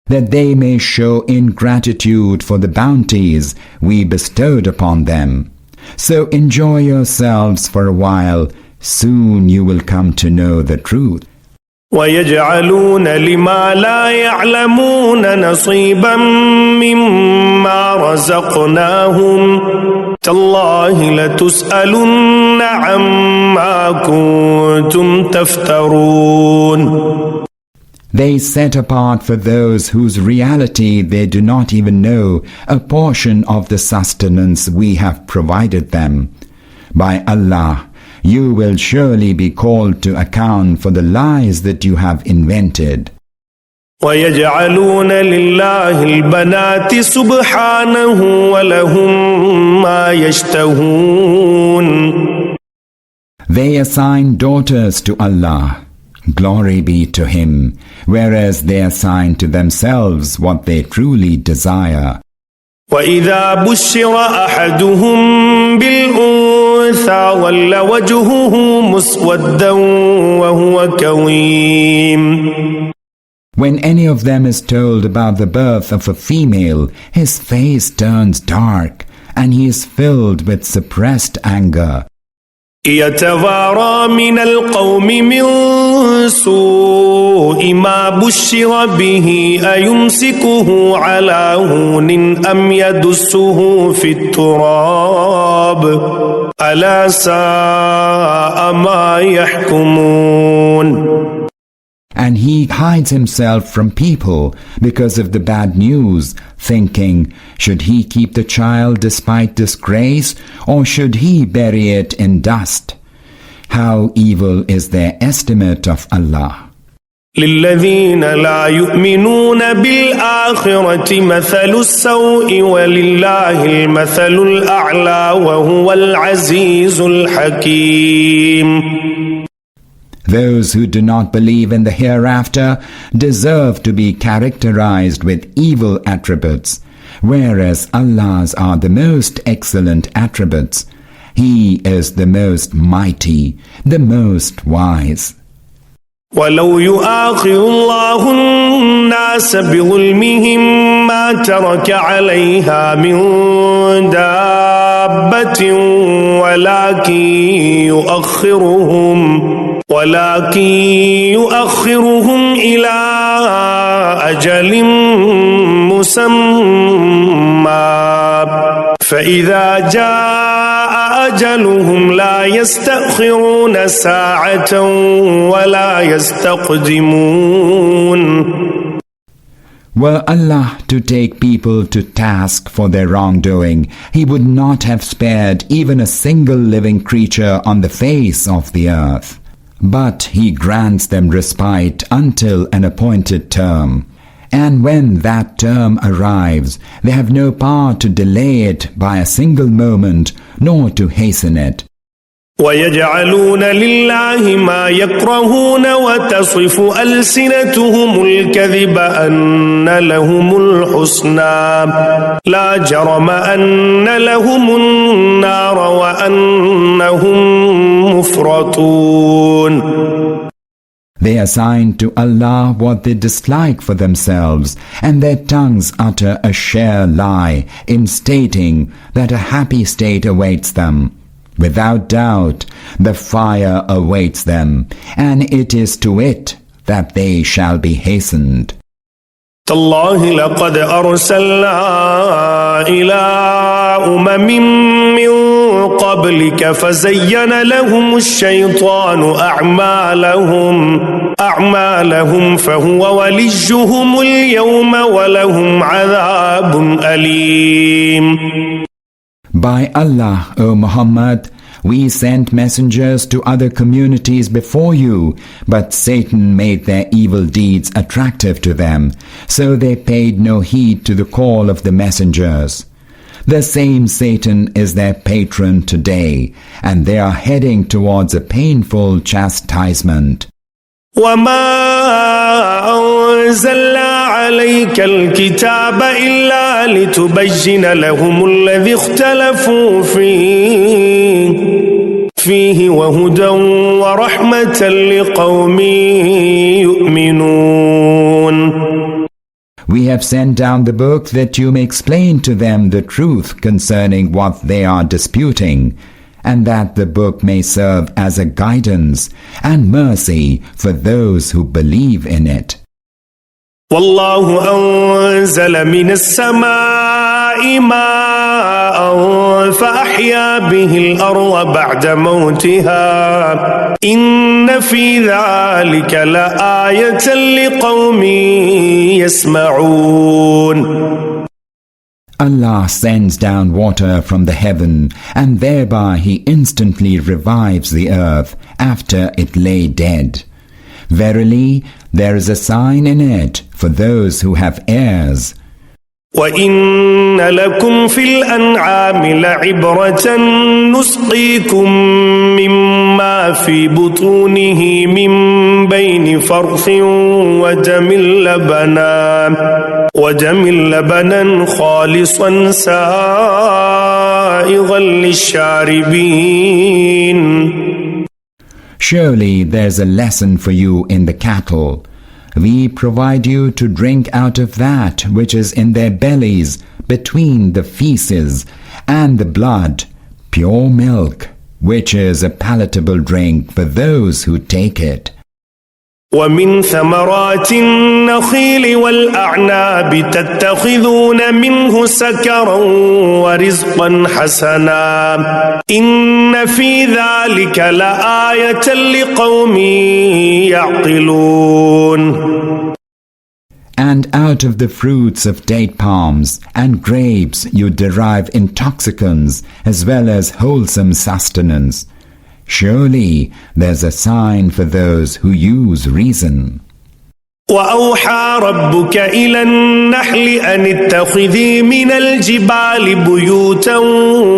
That they may show ingratitude for the bounties we bestowed upon them. So enjoy yourselves for a while, soon you will come to know the truth. ويجعلون لما لا يعلمون نصيبا مما رزقناهم تالله لتسألن عما كنتم تفترون. They set apart for those whose reality they do not even know a portion of the sustenance we have provided them. By Allah, you will surely be called to account for the lies that you have invented. ويجعلون لله البنات سبحانه ولهم ما يشتهون. They assign daughters to Allah, glory be to Him, whereas they assign to themselves what they truly desire. وإذا بشر أحدهم بالأنثى ظل وجهه مسودا وهو كظيم. When any of them is told about the birth of a female, his face turns dark, and he is filled with suppressed anger. يتوارى من القوم من سوء ما بشر به أيمسكه على هون أم يدسه في التراب ألا ساء ما يحكمون. And he hides himself from people because of the bad news, thinking, should he keep the child despite disgrace, or should he bury it in dust? How evil is their estimate of Allah. للذين لا يؤمنون بالآخرة مثل السوء ولله المثل الأعلى وهو العزيز الحكيم. Those who do not believe in the hereafter deserve to be characterized with evil attributes, whereas Allah's are the most excellent attributes. He is the most mighty, the most wise. ولو يؤاخذ الله الناس بظلمهم ما ترك عليها من دابة ولكن يؤخرهم إلى أجل مسمى فإذا جاء أجلهم لا يستأخرون ساعة ولا يستقدمون. Were Allah to take people to task for their wrongdoing, He would not have spared even a single living creature on the face of the earth. But He grants them respite until an appointed term. And when that term arrives, they have no power to delay it by a single moment, nor to hasten it. وَيَجْعَلُونَ لِلَّهِ مَا يَكْرَهُونَ وَتَصِفُ أَلْسِنَتُهُمُ الْكَذِبَ أَنَّ لَهُمُ الْحُسْنَى لَا جَرَمَ أَنَّ لَهُمُ النَّارَ وَأَنَّهُمْ مُفْرَطُونَ. They assign to Allah what they dislike for themselves, and their tongues utter a sheer lie in stating that a happy state awaits them. Without doubt, the fire awaits them, and it is to it that they shall be hastened. تالله لقد أرسلنا إلى من قبلك فزين لهم الشيطان أعمالهم فهو وليهم اليوم ولهم عذاب أليم. By Allah, O Muhammad, we sent messengers to other communities before you, but Satan made their evil deeds attractive to them, so they paid no heed to the call of the messengers. The same Satan is their patron today, and they are heading towards a painful chastisement. وما أنزلنا عليك الكتاب إلا لتبين لهم الذي اختلفوا فيه وهدى ورحمة لقوم يؤمنون. We have sent down the book that you may explain to them the truth concerning what they are disputing, and that the book may serve as a guidance and mercy for those who believe in it. والله أنزل من السماء ماء فأحيا به الأرض بعد موتها إن في ذلك لآية لقوم يسمعون. Allah sends down water from the heaven, and thereby He instantly revives the earth after it lay dead. Verily, there is a sign in it for those who have ears. وَإِنَّ لَكُمْ فِي الْأَنْعَامِ لَعِبْرَةً نُسْقِيكُم مِّمَّا فِي بُطُونِهِ مِن بَيْنِ فَرْثٍ ودم لبنا خالصا سائغا للشاربين. Surely there's a lesson for you in the cattle. We provide you to drink out of that which is in their bellies between the feces and the blood, pure milk, which is a palatable drink for those who take it. ومن ثمرات النخيل والأعناب تتخذون منه سكرا ورزقا حسنا إن في ذلك لآية لقوم يعقلون. And out of the fruits of date palms and grapes you derive intoxicants as well as wholesome sustenance. Surely there's a sign for those who use reason. وأوحى ربك إلى النحل أن اتخذي من الجبال بيوتا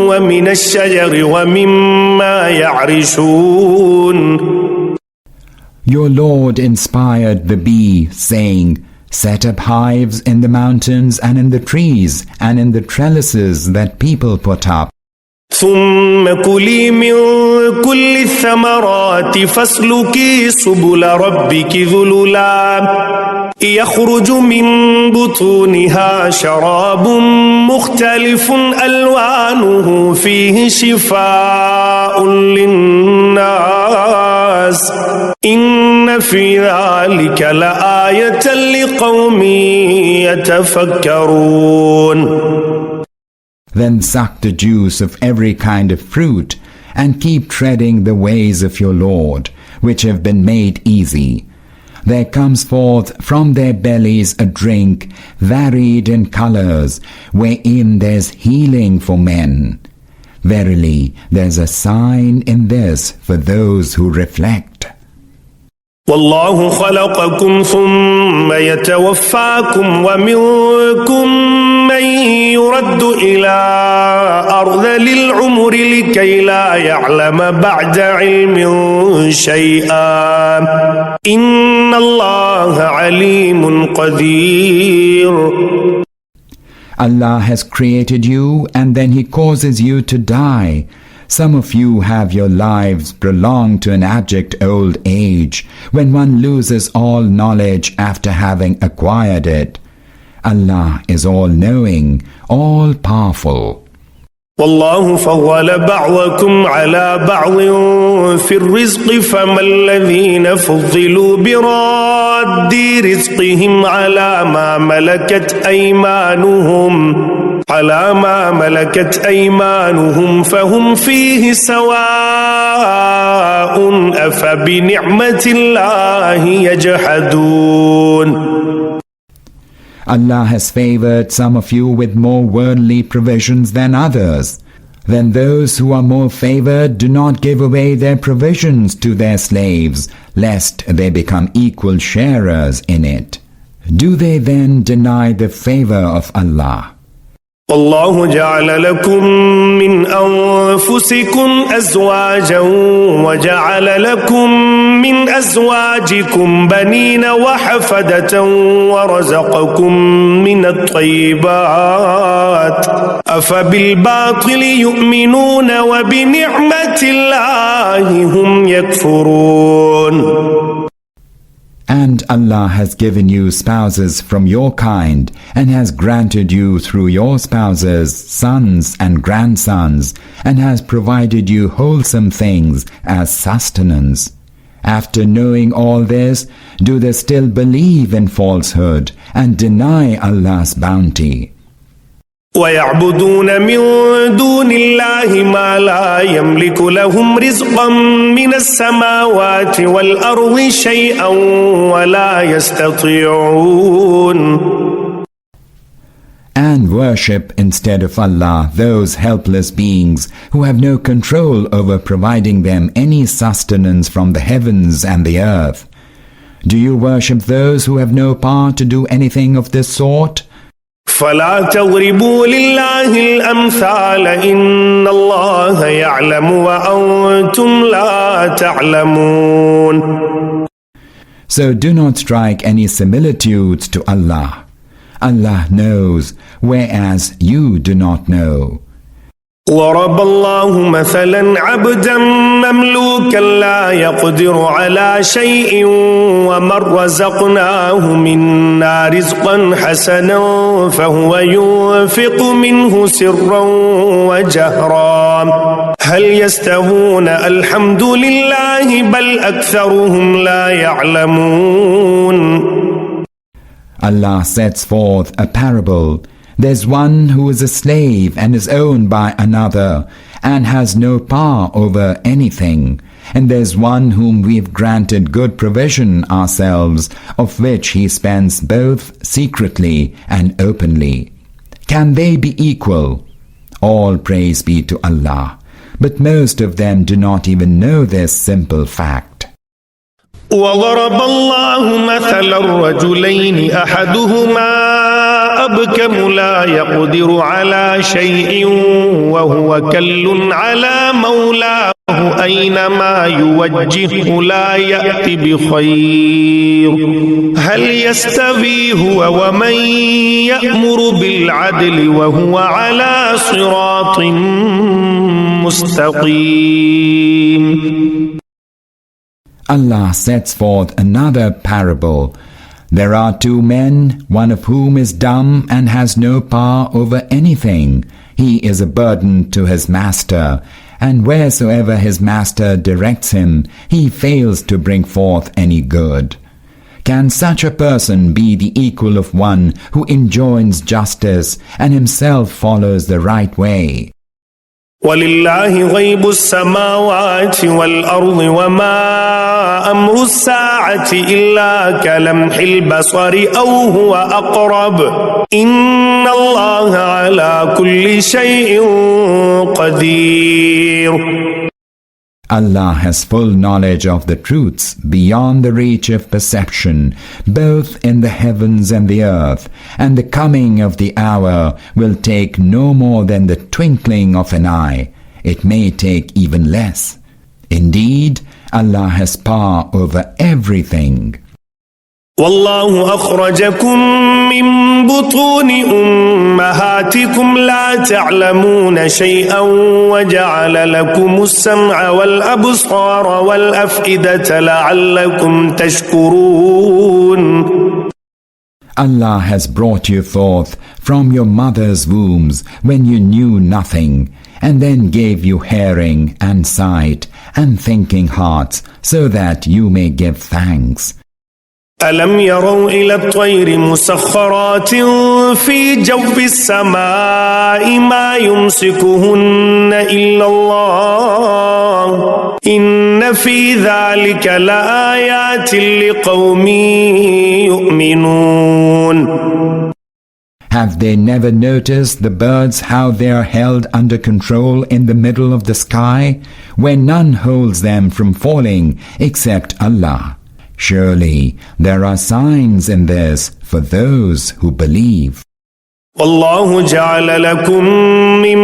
ومن الشجر ومما يعرشون. Your Lord inspired the bee, saying, set up hives in the mountains and in the trees and in the trellises that people put up. ثم كلي من كل الثمرات فاسلكي سبل ربك ذللا يخرج من بطونها شراب مختلف ألوانه فيه شفاء للناس إن في ذلك لآية لقوم يتفكرون. Then suck the juice of every kind of fruit, and keep treading the ways of your Lord, which have been made easy. There comes forth from their bellies a drink varied in colors, wherein there's healing for men. Verily, there's a sign in this for those who reflect. والله خلقكم ثم يتوفاكم ومنكم من يرد إلى أرذل العمر لكي لا يعلم بعد علم شيئا إن الله عليم قدير. Allah has created you and then He causes you to die. Some of you have your lives prolonged to an abject old age, when one loses all knowledge after having acquired it. Allah is all-knowing, all-powerful. والله فضل بعضكم على بعض في الرزق فما الذين فضلوا براد رزقهم على ما ملكت أيمانهم فهم فيه سواء أفبنعمة الله يجحدون. Allah has favored some of you with more worldly provisions than others. Then those who are more favored do not give away their provisions to their slaves, lest they become equal sharers in it. Do they then deny the favor of Allah? والله جعل لكم من أنفسكم أزواجا وجعل لكم من أزواجكم بنين وحفدة ورزقكم من الطيبات أفبالباطل يؤمنون وبنعمة الله هم يكفرون. And Allah has given you spouses from your kind, and has granted you through your spouses sons and grandsons, and has provided you wholesome things as sustenance. After knowing all this, do they still believe in falsehood and deny Allah's bounty? ويعبدون من دون الله ما لا يملك لهم رزقا من السماوات والأرض شيئا ولا يستطيعون. And worship instead of Allah those helpless beings who have no control over providing them any sustenance from the heavens and the earth. Do you worship those who have no power to do anything of this sort? فلا تضربوا لله الأمثال إن الله يعلم وأنتم لا تعلمون. So do not strike any similitudes to Allah. Allah knows, whereas you do not know. ضرب الله مثلا عبدا مملوكا لا يقدر على شيء ومن رزقناه منا رزقا حسنا فهو ينفق منه سرا وجهرا هل يستوون الحمد لله بل أكثرهم لا يعلمون. Allah sets forth a parable. There's one who is a slave and is owned by another and has no power over anything. And there's one whom we've granted good provision ourselves, of which he spends both secretly and openly. Can they be equal? All praise be to Allah. But most of them do not even know this simple fact. وضرب الله مثلا رجلين أحدهما أبكم لا يقدر على شيء وهو كل على مولاه أينما يوجهه لا يأتي بخير هل يستوي هو ومن يأمر بالعدل وهو على صراط مستقيم. Allah sets forth another parable. There are two men, one of whom is dumb and has no power over anything. He is a burden to his master, and wheresoever his master directs him, he fails to bring forth any good. Can such a person be the equal of one who enjoins justice and himself follows the right way? ولله غيب السماوات والأرض وما أمر الساعة إلا كلمح البصر أو هو أقرب إن الله على كل شيء قدير. Allah has full knowledge of the truths beyond the reach of perception, both in the heavens and the earth, and the coming of the hour will take no more than the twinkling of an eye. It may take even less. Indeed, Allah has power over everything. والله أخرجكم من بطون أمهاتكم لا تعلمون شيئا وجعل لكم السمع والأبصار والأفئدة لعلكم تشكرون. Allah has brought you forth from your mother's wombs when you knew nothing, and then gave you hearing and sight and thinking hearts so that you may give thanks. ألم يروا إلى الطير مسخرات في جو السماء ما يمسكهن إلا الله إن في ذلك لآيات لقوم يؤمنون. Have they never noticed the birds how they are held under control in the middle of the sky, where none holds them from falling except Allah? Surely there are signs in this for those who believe. والله جعل لكم من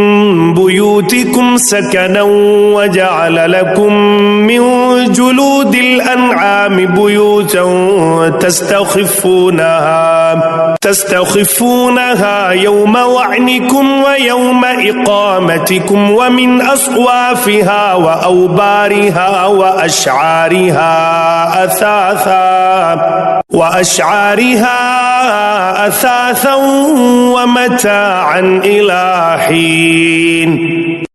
بيوتكم سكنا وجعل لكم من جلود الأنعام بيوتا تستخفونها يوم وعنكم ويوم إقامتكم ومن أصوافها وأوبارها وأشعارها أثاثا ومتاعا إلى حين.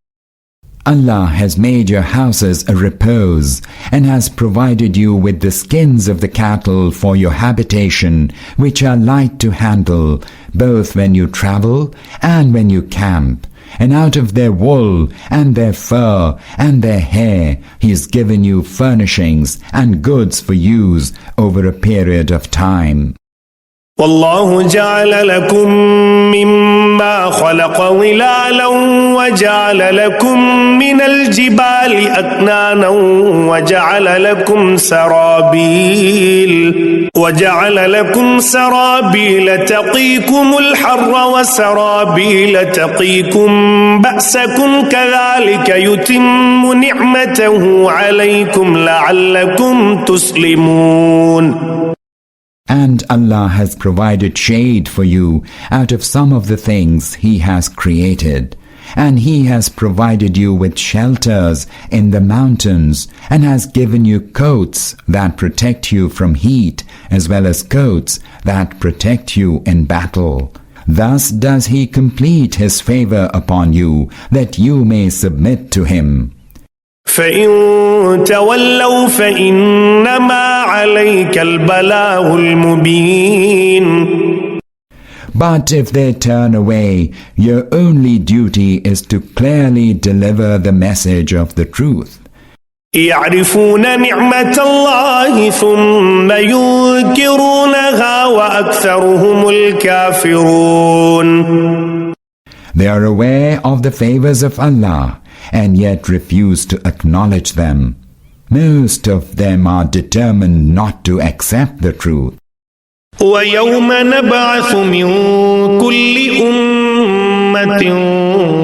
Allah has made your houses a repose and has provided you with the skins of the cattle for your habitation, which are light to handle, both when you travel and when you camp. And out of their wool and their fur and their hair, He has given you furnishings and goods for use over a period of time. والله جعل لكم مما خلق ظلالا وجعل لكم من الجبال أكنانا وجعل لكم سرابيل تقيكم الحر وسرابيل تقيكم بأسكم كذلك يتم نعمته عليكم لعلكم تسلمون. And Allah has provided shade for you out of some of the things He has created. And He has provided you with shelters in the mountains and has given you coats that protect you from heat as well as coats that protect you in battle. Thus does He complete His favor upon you that you may submit to Him. فإن تولوا فإنما عليك البلاغ المبين. But if they turn away, your only duty is to clearly deliver the message of the truth. يعرفون نعمة الله ثم ينكرونها وأكثرهم الكافرون. They are aware of the favors of Allah and yet refuse to acknowledge them. Most of them are determined not to accept the truth. ويوم نبعث من كل أمة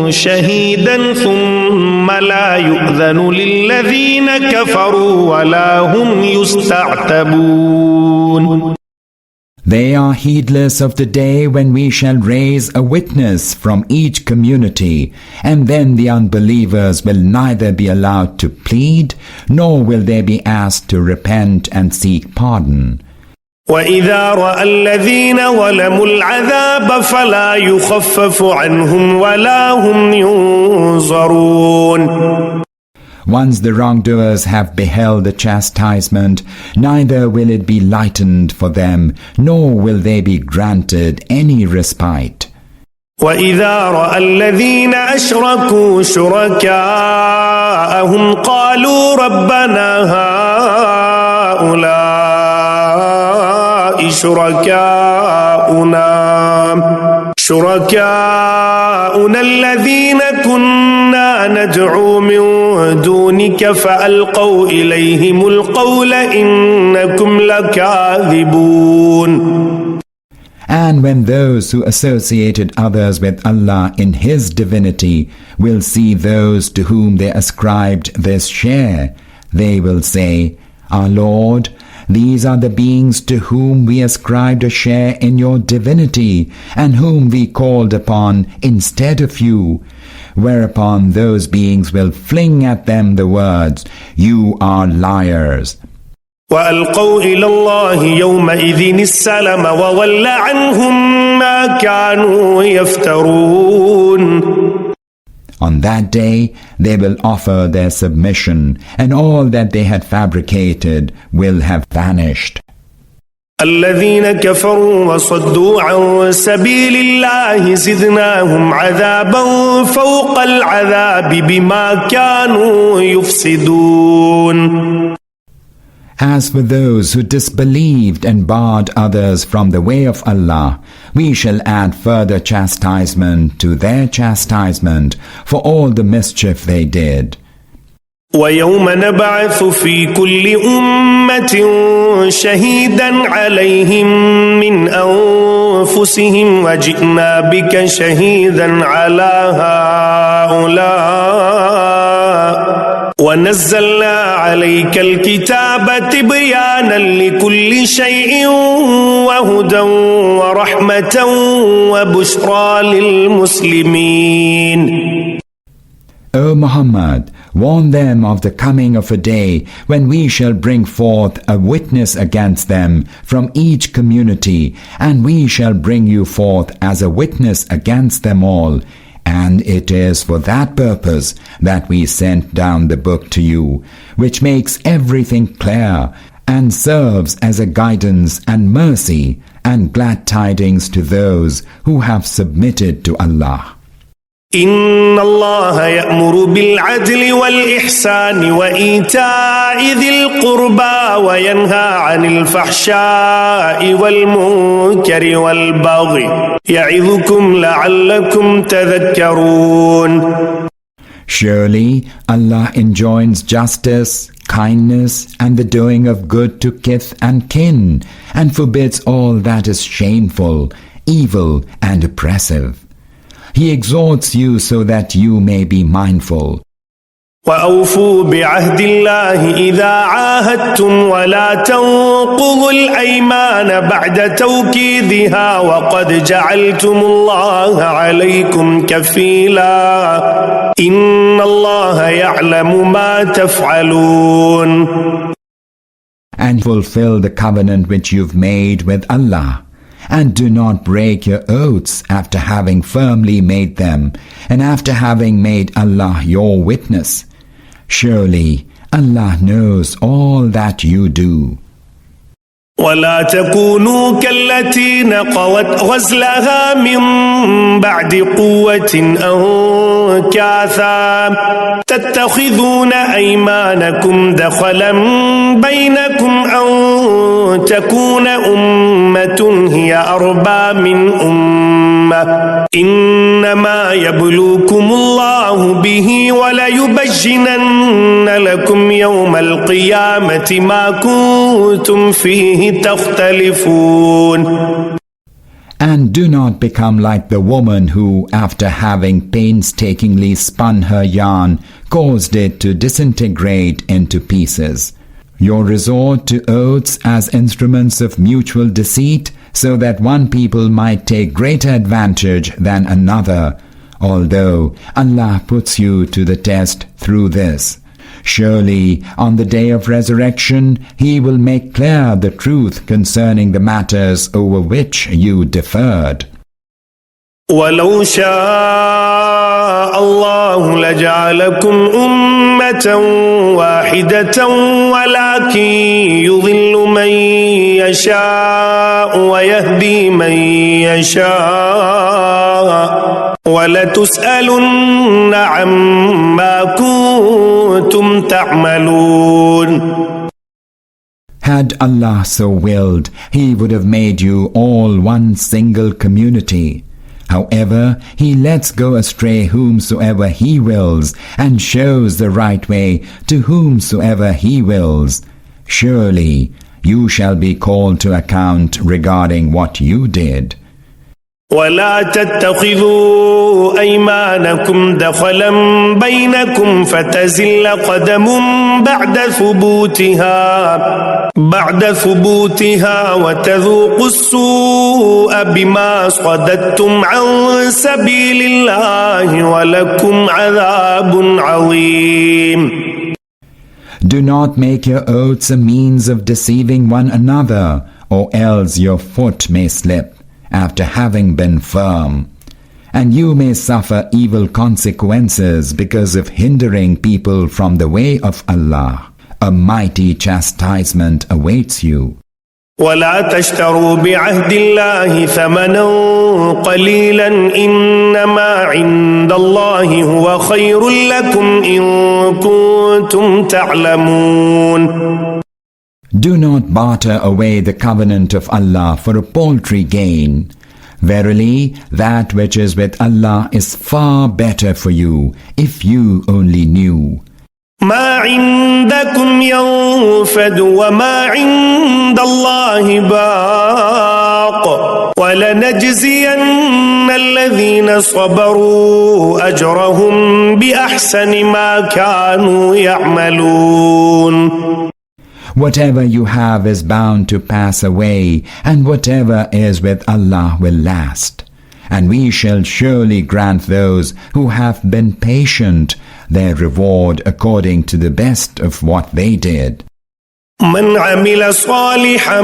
شهيدا ثم لا يؤذن للذين كفروا ولا هم يستعتبون. They are heedless of the day when we shall raise a witness from each community, and then the unbelievers will neither be allowed to plead, nor will they be asked to repent and seek pardon. وَإِذَا رَأَى الَّذِينَ ظَلَمُوا الْعَذَابَ فَلَا يُخَفَّفُ عَنْهُمْ وَلَا هُمْ يُنظَرُونَ. Once the wrongdoers have beheld the chastisement, neither will it be lightened for them, nor will they be granted any respite. وَإِذَا رَأَى الَّذِينَ أَشْرَكُوا شُرَكَاءَهُمْ قَالُوا رَبَّنَا هَؤُلَاءِ شُرَكَاؤُنَا الَّذِينَ كُنَّا نَدْعُو مِن دُونِكَ فَأَلْقَوْا إِلَيْهِمُ الْقَوْلَ إِنَّكُمْ لَكَاذِبُونَ. And when those who associated others with Allah in His divinity will see those to whom they ascribed this share, they will say, Our Lord, these are the beings to whom we ascribed a share in your divinity, and whom we called upon instead of you. Whereupon those beings will fling at them the words, You are liars. وَأَلْقَوْا إِلَى اللَّهِ يَوْمَئِذٍ السَّلَمَ وَضَلَّ عَنْهُمْ مَا كَانُوا يَفْتَرُونَ. On that day they will offer their submission, and all that they had fabricated will have vanished. الَّذِينَ كَفَرُوا وَصَدُّوا عَنْ سَبِيلِ اللَّهِ زِدْنَاهُمْ عَذَابًا فَوْقَ الْعَذَابِ بِمَا كَانُوا يُفْسِدُونَ. As for those who disbelieved and barred others from the way of Allah, we shall add further chastisement to their chastisement for all the mischief they did. وَيَوْمَ نَبْعَثُ فِي كُلِّ أُمَّةٍ شَهِيدًا عَلَيْهِمْ مِنْ أَنفُسِهِمْ وَجِئْنَا بِكَ شَهِيدًا عَلَى هَؤُلَاءِ وَنَزَّلْنَا عَلَيْكَ الْكِتَابَ تِبْيَانًا لِكُلِّ شَيْءٍ وَهُدًى وَرَحْمَةً وَبُشْرَى لِلْمُسْلِمِينَ. O Muhammad, warn them of the coming of a day when we shall bring forth a witness against them from each community, and we shall bring you forth as a witness against them all. And it is for that purpose that we sent down the book to you, which makes everything clear and serves as a guidance and mercy and glad tidings to those who have submitted to Allah. إن الله يأمر بالعدل والإحسان وإيتاء ذي القربى وينهى عن الفحشاء والمنكر والبغي يعظكم لعلكم تذكرون. Surely Allah enjoins justice, kindness, and the doing of good to kith and kin, and forbids all that is shameful, evil, and oppressive. He exhorts you so that you may be mindful. وَأَوْفُوا بِعَهْدِ اللَّهِ إِذَا عَاهَدتُّمْ وَلَا تَنقُضُوا الْأَيْمَانَ بَعْدَ تَوْكِيدِهَا وَقَدْ جَعَلْتُمُ اللَّهَ عَلَيْكُمْ كَفِيلًا إِنَّ اللَّهَ يَعْلَمُ مَا تَفْعَلُونَ. And fulfill the covenant which you've made with Allah. And do not break your oaths after having firmly made them, and after having made Allah your witness. Surely Allah knows all that you do. ولا تكونوا كالتي نقضت غزلها من بعد قوة أنكاثا تتخذون أيمانكم دخلا بينكم أن تكون أمة هي أربى من أمة إنما يبلوكم الله به وليبجنن لكم يوم القيامة ما كنتم فيه تختلفون. And do not become like the woman who, after having painstakingly spun her yarn, caused it to disintegrate into pieces. Your resort to oaths as instruments of mutual deceit, so that one people might take greater advantage than another, although Allah puts you to the test through this. Surely, on the day of resurrection, He will make clear the truth concerning the matters over which you deferred. وَلَوْ شَاءَ اللَّهُ لَجَعَلَكُمْ أُمَّةً وَاحِدَةً وَلَكِنْ يُضِلُّ مَنْ يَشَاءُ وَيَهْدِي مَنْ يَشَاءُ وَلَتُسْأَلُنَّ عَمَّا كُنْتُمْ تَعْمَلُونَ. Had Allah so willed, He would have made you all one single community. However, He lets go astray whomsoever He wills, and shows the right way to whomsoever He wills. Surely, you shall be called to account regarding what you did. ولا تتخذوا أيمانكم دخلا بينكم فتزل قدم بعد ثبوتها وتذوقوا السوء بما صددتم عن سبيل الله ولكم عذاب عظيم. Do not make your oaths a means of deceiving one another, or else your foot may slip after having been firm, and you may suffer evil consequences because of hindering people from the way of Allah. A mighty chastisement awaits you. ولا تشتروا بعهد الله ثمنا قليلا إنما عند الله هو خير لكم إن كنتم تعلمون. Do not barter away the covenant of Allah for a paltry gain. Verily, that which is with Allah is far better for you, if you only knew. ما عندكم ينفد وما عند الله باق ولنجزين الذين صبروا أجرهم بأحسن ما كانوا يعملون. Whatever you have is bound to pass away, and whatever is with Allah will last. And we shall surely grant those who have been patient their reward according to the best of what they did. من عمل صالحا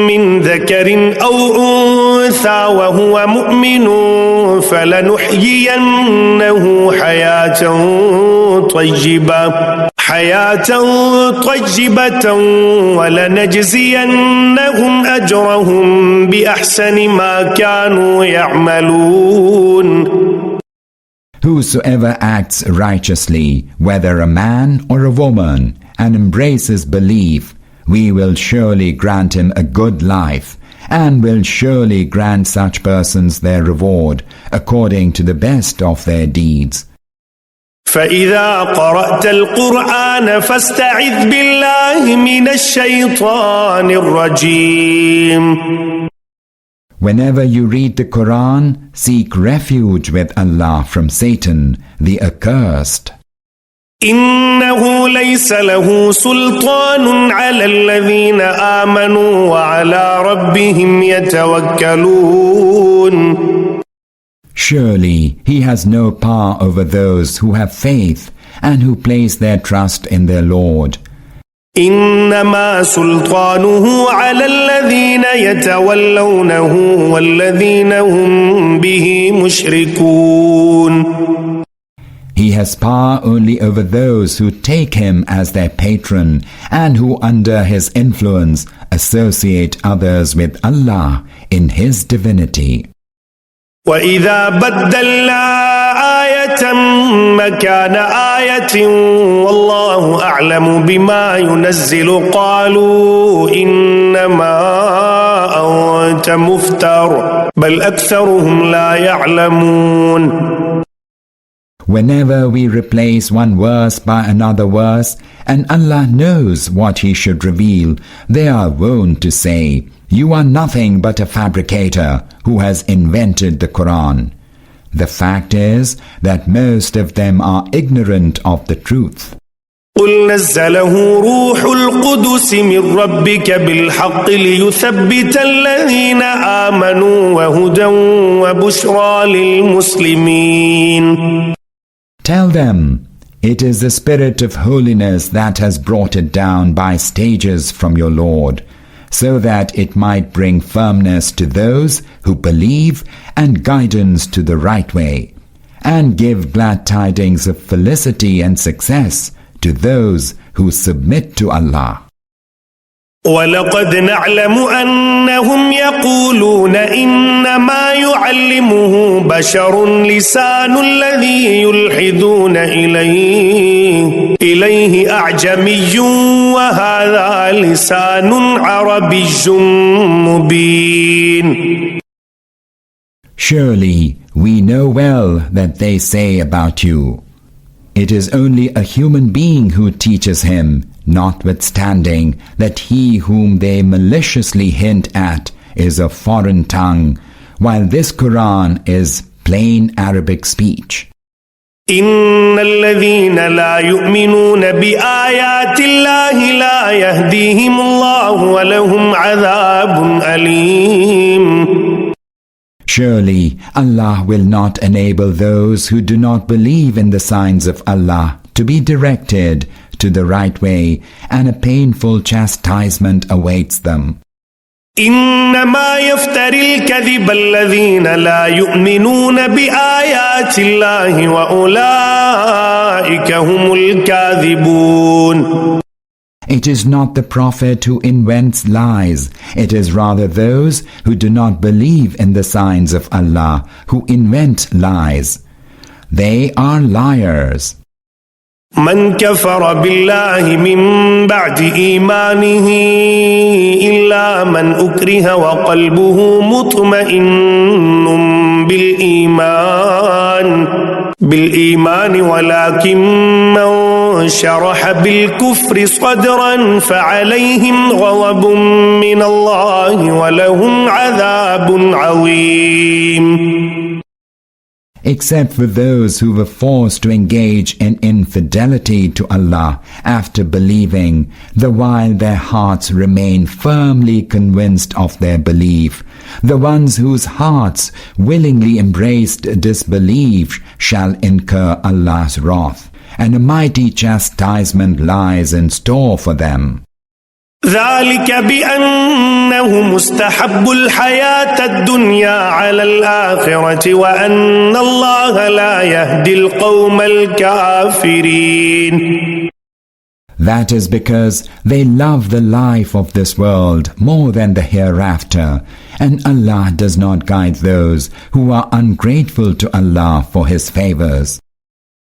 من ذكر أو أنثى وهو مؤمن فلنحيينه حياة طيبة ولنجزينهم أجرهم بأحسن ما كانوا يعملون. Whosoever acts righteously, whether a man or a woman, and embraces belief, we will surely grant him a good life, and will surely grant such persons their reward according to the best of their deeds. فإذا قرأت القرآن فاستعذ بالله من الشيطان الرجيم. Whenever you read the Quran, seek refuge with Allah from Satan, the accursed. إنه ليس له سلطان على الذين آمنوا وعلى ربهم يتوكلون. Surely he has no power over those who have faith and who place their trust in their Lord. إنما سلطانه على الذين يتولونه والذين هم به مشركون. He has power only over those who take him as their patron and who under his influence associate others with Allah in his divinity. وَإِذَا بَدَّلْنَا آيَةً مَكَانَ آيَةٍ وَاللَّهُ أَعْلَمُ بِمَا يُنَزِّلُ قَالُوا إِنَّمَا أَنْتَ مُفْتَرٍ بَلْ أَكْثَرُهُمْ لَا يَعْلَمُونَ. Whenever we replace one verse by another verse, and Allah knows what He should reveal, they are wont to say, "You are nothing but a fabricator who has invented the Quran." The fact is that most of them are ignorant of the truth. قل نزله روح القدس من ربك بالحق ليثبت الذين آمنوا وهدى وبشرى للمسلمين. Tell them, it is the Spirit of holiness that has brought it down by stages from your Lord, so that it might bring firmness to those who believe and guidance to the right way, and give glad tidings of felicity and success to those who submit to Allah. وَلَقَدْ نَعْلَمُ أَنَّهُمْ يَقُولُونَ إِنَّمَا يُعَلِّمُهُ بَشَرٌ لِسَانُ الَّذِي يُلْحِدُونَ إِلَيْهِ أَعْجَمِيٌّ وَهَذَا لِسَانٌ عَرَبِيٌّ مُبِينٌ. Surely we know well that they say about you, it is only a human being who teaches him, notwithstanding that he whom they maliciously hint at is a foreign tongue, while this Quran is plain Arabic speech. إن الذين لا يؤمنون بآيات الله لا يهديهم الله ولهم عذاب أليم. Surely Allah will not enable those who do not believe in the signs of Allah to be directed to the right way, and a painful chastisement awaits them. إنما يفتري الكذب الذين لا يؤمنون بآيات الله وأولئك هم الكاذبون. It is not the prophet who invents lies, it is rather those who do not believe in the signs of Allah who invent lies. They are liars. من كفر بالله من بعد إيمانه إلا من أكره وقلبه مطمئن بالإيمان ولكن من شرح بالكفر صدرا فعليهم غضب من الله ولهم عذاب عظيم. Except for those who were forced to engage in infidelity to Allah after believing, the while their hearts remain firmly convinced of their belief. The ones whose hearts willingly embraced disbelief shall incur Allah's wrath, and a mighty chastisement lies in store for them. ذلك بأنهم استحبوا الحياة الدنيا على الآخرة وأن الله لا يهدي القوم الكافرين. That is because they love the life of this world more than the hereafter, and Allah does not guide those who are ungrateful to Allah for His favors.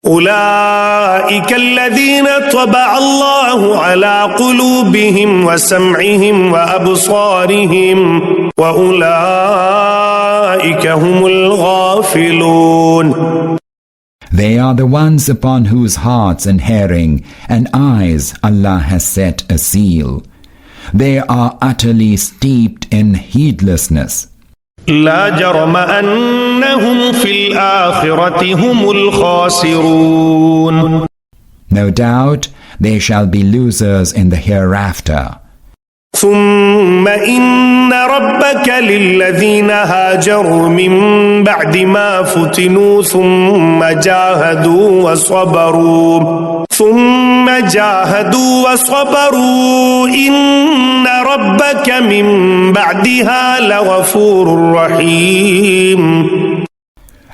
أولئك الذين طبع الله على قلوبهم وسمعهم وأبصارهم وأولئك هم الغافلون. They are the ones upon whose hearts and hearing and eyes Allah has set a seal. They are utterly steeped in heedlessness. لا جرم أنهم في الآخرة هم الخاسرون. No doubt they shall be losers in the hereafter. ثم إن ربك للذين هاجروا من بعد ما فتنوا ثم جاهدوا وصبروا إن ربك من بعدها لغفور رحيم.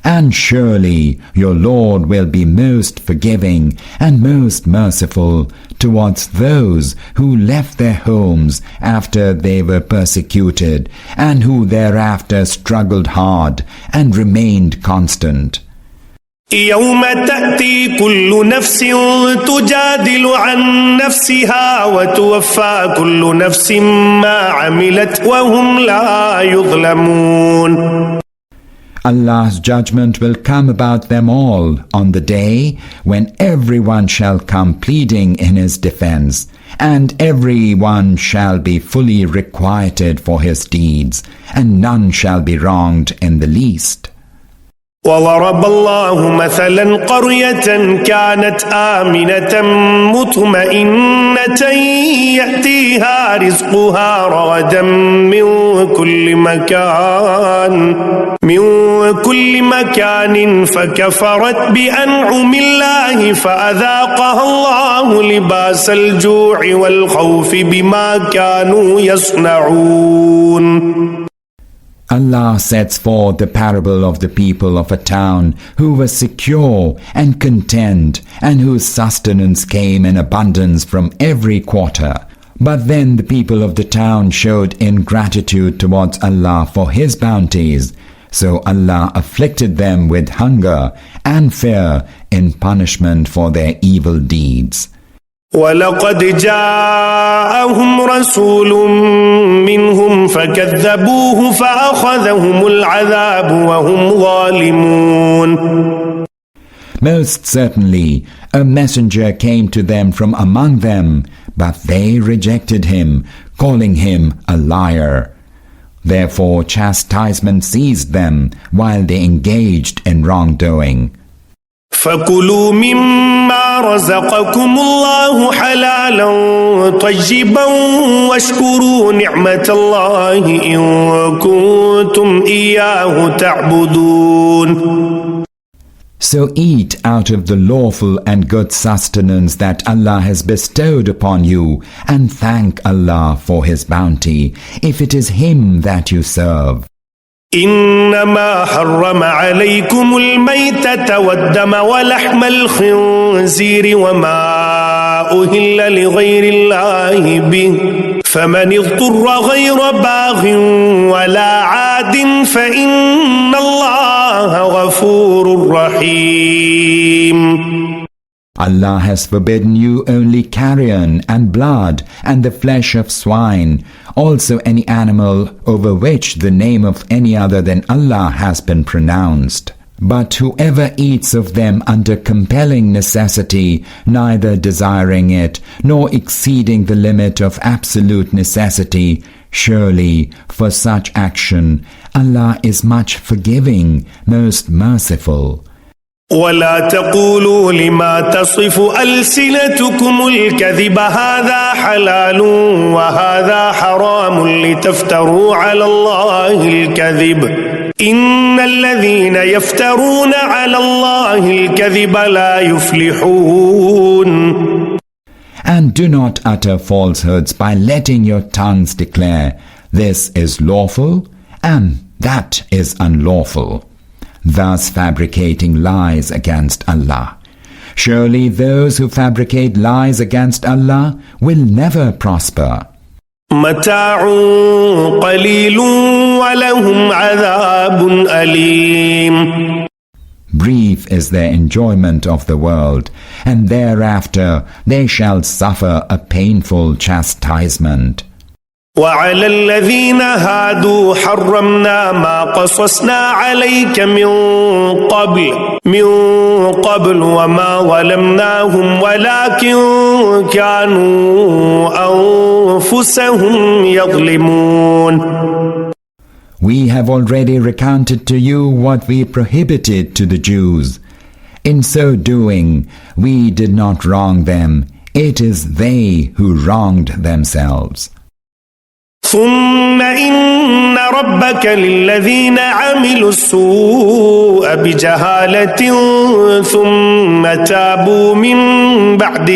And surely your Lord will be most forgiving and most merciful towards those who left their homes after they were persecuted, and who thereafter struggled hard and remained constant. يوم تأتي كل نفس تجادل عن نفسها وتوفى كل نفس ما عملت وهم لا يظلمون. Allah's judgment will come about them all on the day when everyone shall come pleading in his defense, and everyone shall be fully requited for his deeds, and none shall be wronged in the least. وضرب الله مثلا قرية كانت آمنة مطمئنة يأتيها رزقها رغدا من كل مكان فكفرت بأنعم الله فأذاقها الله لباس الجوع والخوف بما كانوا يصنعون. Allah sets forth the parable of the people of a town who were secure and content and whose sustenance came in abundance from every quarter. But then the people of the town showed ingratitude towards Allah for His bounties. So Allah afflicted them with hunger and fear in punishment for their evil deeds. وَلَقَدْ جَاءَهُمْ رَسُولٌ مِّنْهُمْ فَكَذَّبُوهُ فَأَخَذَهُمُ الْعَذَابُ وَهُمْ ظَالِمُونَ. Most certainly, a messenger came to them from among them, but they rejected him, calling him a liar. Therefore chastisement seized them while they engaged in wrongdoing. فَكُلُوا مِمَّا رَزَقَكُمُ اللَّهُ حَلَالًا طَيِّبًا وَاشْكُرُوا نِعْمَةَ اللَّهِ إِن كُنتُمْ إِيَّاهُ تَعْبُدُونَ. So eat out of the lawful and good sustenance that Allah has bestowed upon you, and thank Allah for His bounty, if it is Him that you serve. إنما حرم عليكم الميتة والدم ولحم الخنزير وما أهل لغير الله به فمن اضطر غير باغ ولا عاد فإن الله غفور رحيم. Allah has forbidden you only carrion and blood and the flesh of swine, also any animal over which the name of any other than Allah has been pronounced. But whoever eats of them under compelling necessity, neither desiring it nor exceeding the limit of absolute necessity, surely for such action Allah is much forgiving, most merciful. ولا تقولوا لما تصف ألسنتكم الكذب هذا حلال وهذا حرام لتفتروا على الله الكذب إن الذين يفترون على الله الكذب لا يفلحون. And do not utter falsehoods by letting your tongues declare, this is lawful and that is unlawful, thus fabricating lies against Allah. Surely those who fabricate lies against Allah will never prosper. متاع قليل ولهم عذاب أليم. Brief is their enjoyment of the world, and thereafter they shall suffer a painful chastisement. وعلى الذين هادوا حرمنا ما قصصنا عليك من قبل وما ظلمناهم ولكن كانوا أنفسهم يظلمون. We have already recounted to you what we prohibited to the Jews. In so doing, we did not wrong them. It is they who wronged themselves. ثم إن ربك للذين عملوا السوء بجهالة ثم تابوا من بعد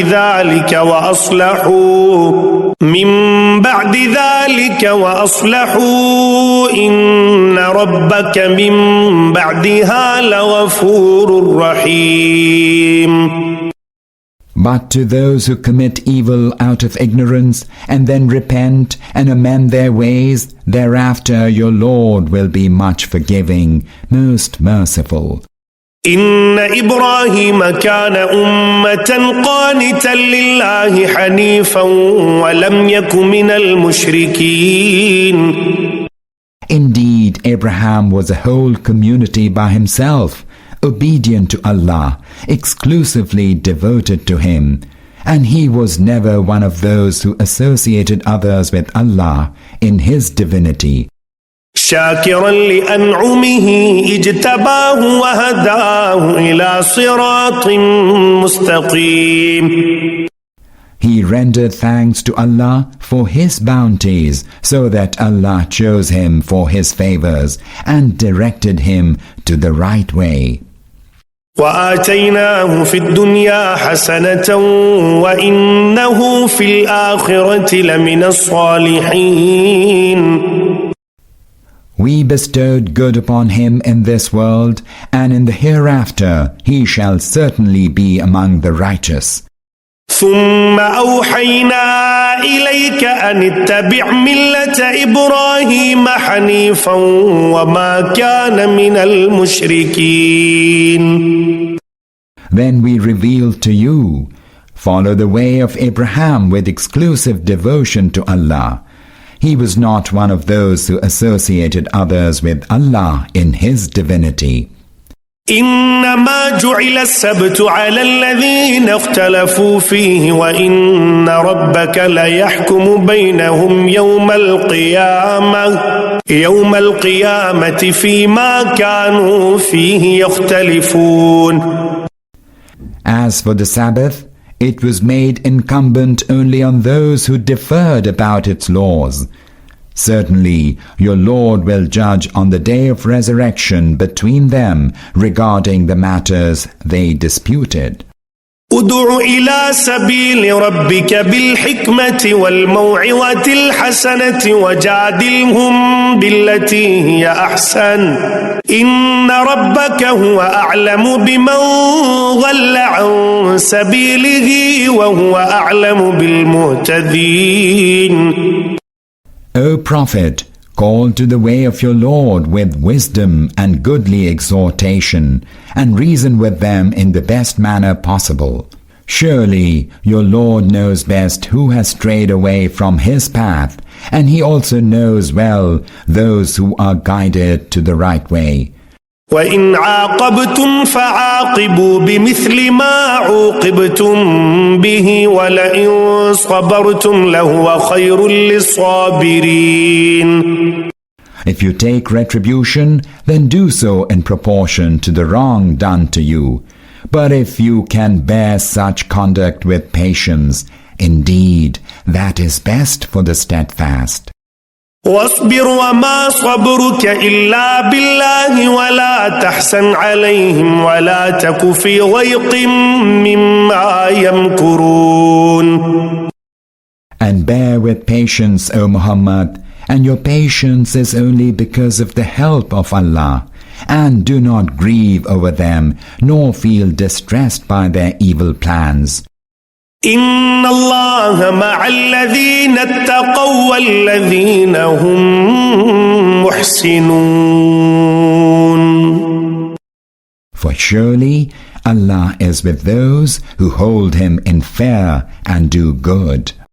ذلك وأصلحوا إن ربك من بعدها لغفور رحيم. But to those who commit evil out of ignorance and then repent and amend their ways, thereafter your Lord will be much forgiving, most merciful. إن إبراهيم كان أمة قانتا لله حنيفا ولم يك من المشركين. Indeed, Abraham was a whole community by himself, obedient to Allah, exclusively devoted to Him, and he was never one of those who associated others with Allah in His divinity. شاكرا لأنعمه اجتباه وهداه إلى صراط مستقيم. He rendered thanks to Allah for His bounties, so that Allah chose him for His favors and directed him to the right way. وآتيناه في الدنيا حسنة وإنه في الآخرة لمن الصالحين. We bestowed good upon him in this world, and in the hereafter he shall certainly be among the righteous. ثم أوحينا إليك أن اتبع ملة إبراهيم حنيفا وما كان من المشركين. Then we revealed to you, follow the way of Abraham with exclusive devotion to Allah. He was not one of those who associated others with Allah in His divinity. إنما جعل السبت على الذين اختلفوا فيه وإن ربك ليحكم بينهم يوم القيامة فيما كانوا فيه يختلفون. As for the Sabbath, it was made incumbent only on those who differed about its laws. Certainly, your Lord will judge on the day of resurrection between them regarding the matters they disputed. ادع إلى سبيل ربك بالحكمة والموعظة الحسنة وجادلهم بالتي هي أحسن إن ربك هو أعلم بمن ضل عن سبيله وهو أعلم بالمهتدين. O Prophet, call to the way of your Lord with wisdom and goodly exhortation, and reason with them in the best manner possible. Surely your Lord knows best who has strayed away from His path, and He also knows well those who are guided to the right way. وإن عاقبتم فعاقبوا بمثل ما عوقبتم به ولئن صبرتم لهو خير للصابرين. If you take retribution, then do so in proportion to the wrong done to you. But if you can bear such conduct with patience, indeed, that is best for the steadfast. واصبر وما صبرك إلا بالله ولا تحزن عليهم ولا تك في ضيق مما يمكرون. And bear with patience, O Muhammad, and your patience is only because of the help of Allah. And do not grieve over them, nor feel distressed by their evil plans. إن الله مع الذين اتقوا والذين هم محسنون. For surely Allah is with those who hold Him in fear and do good.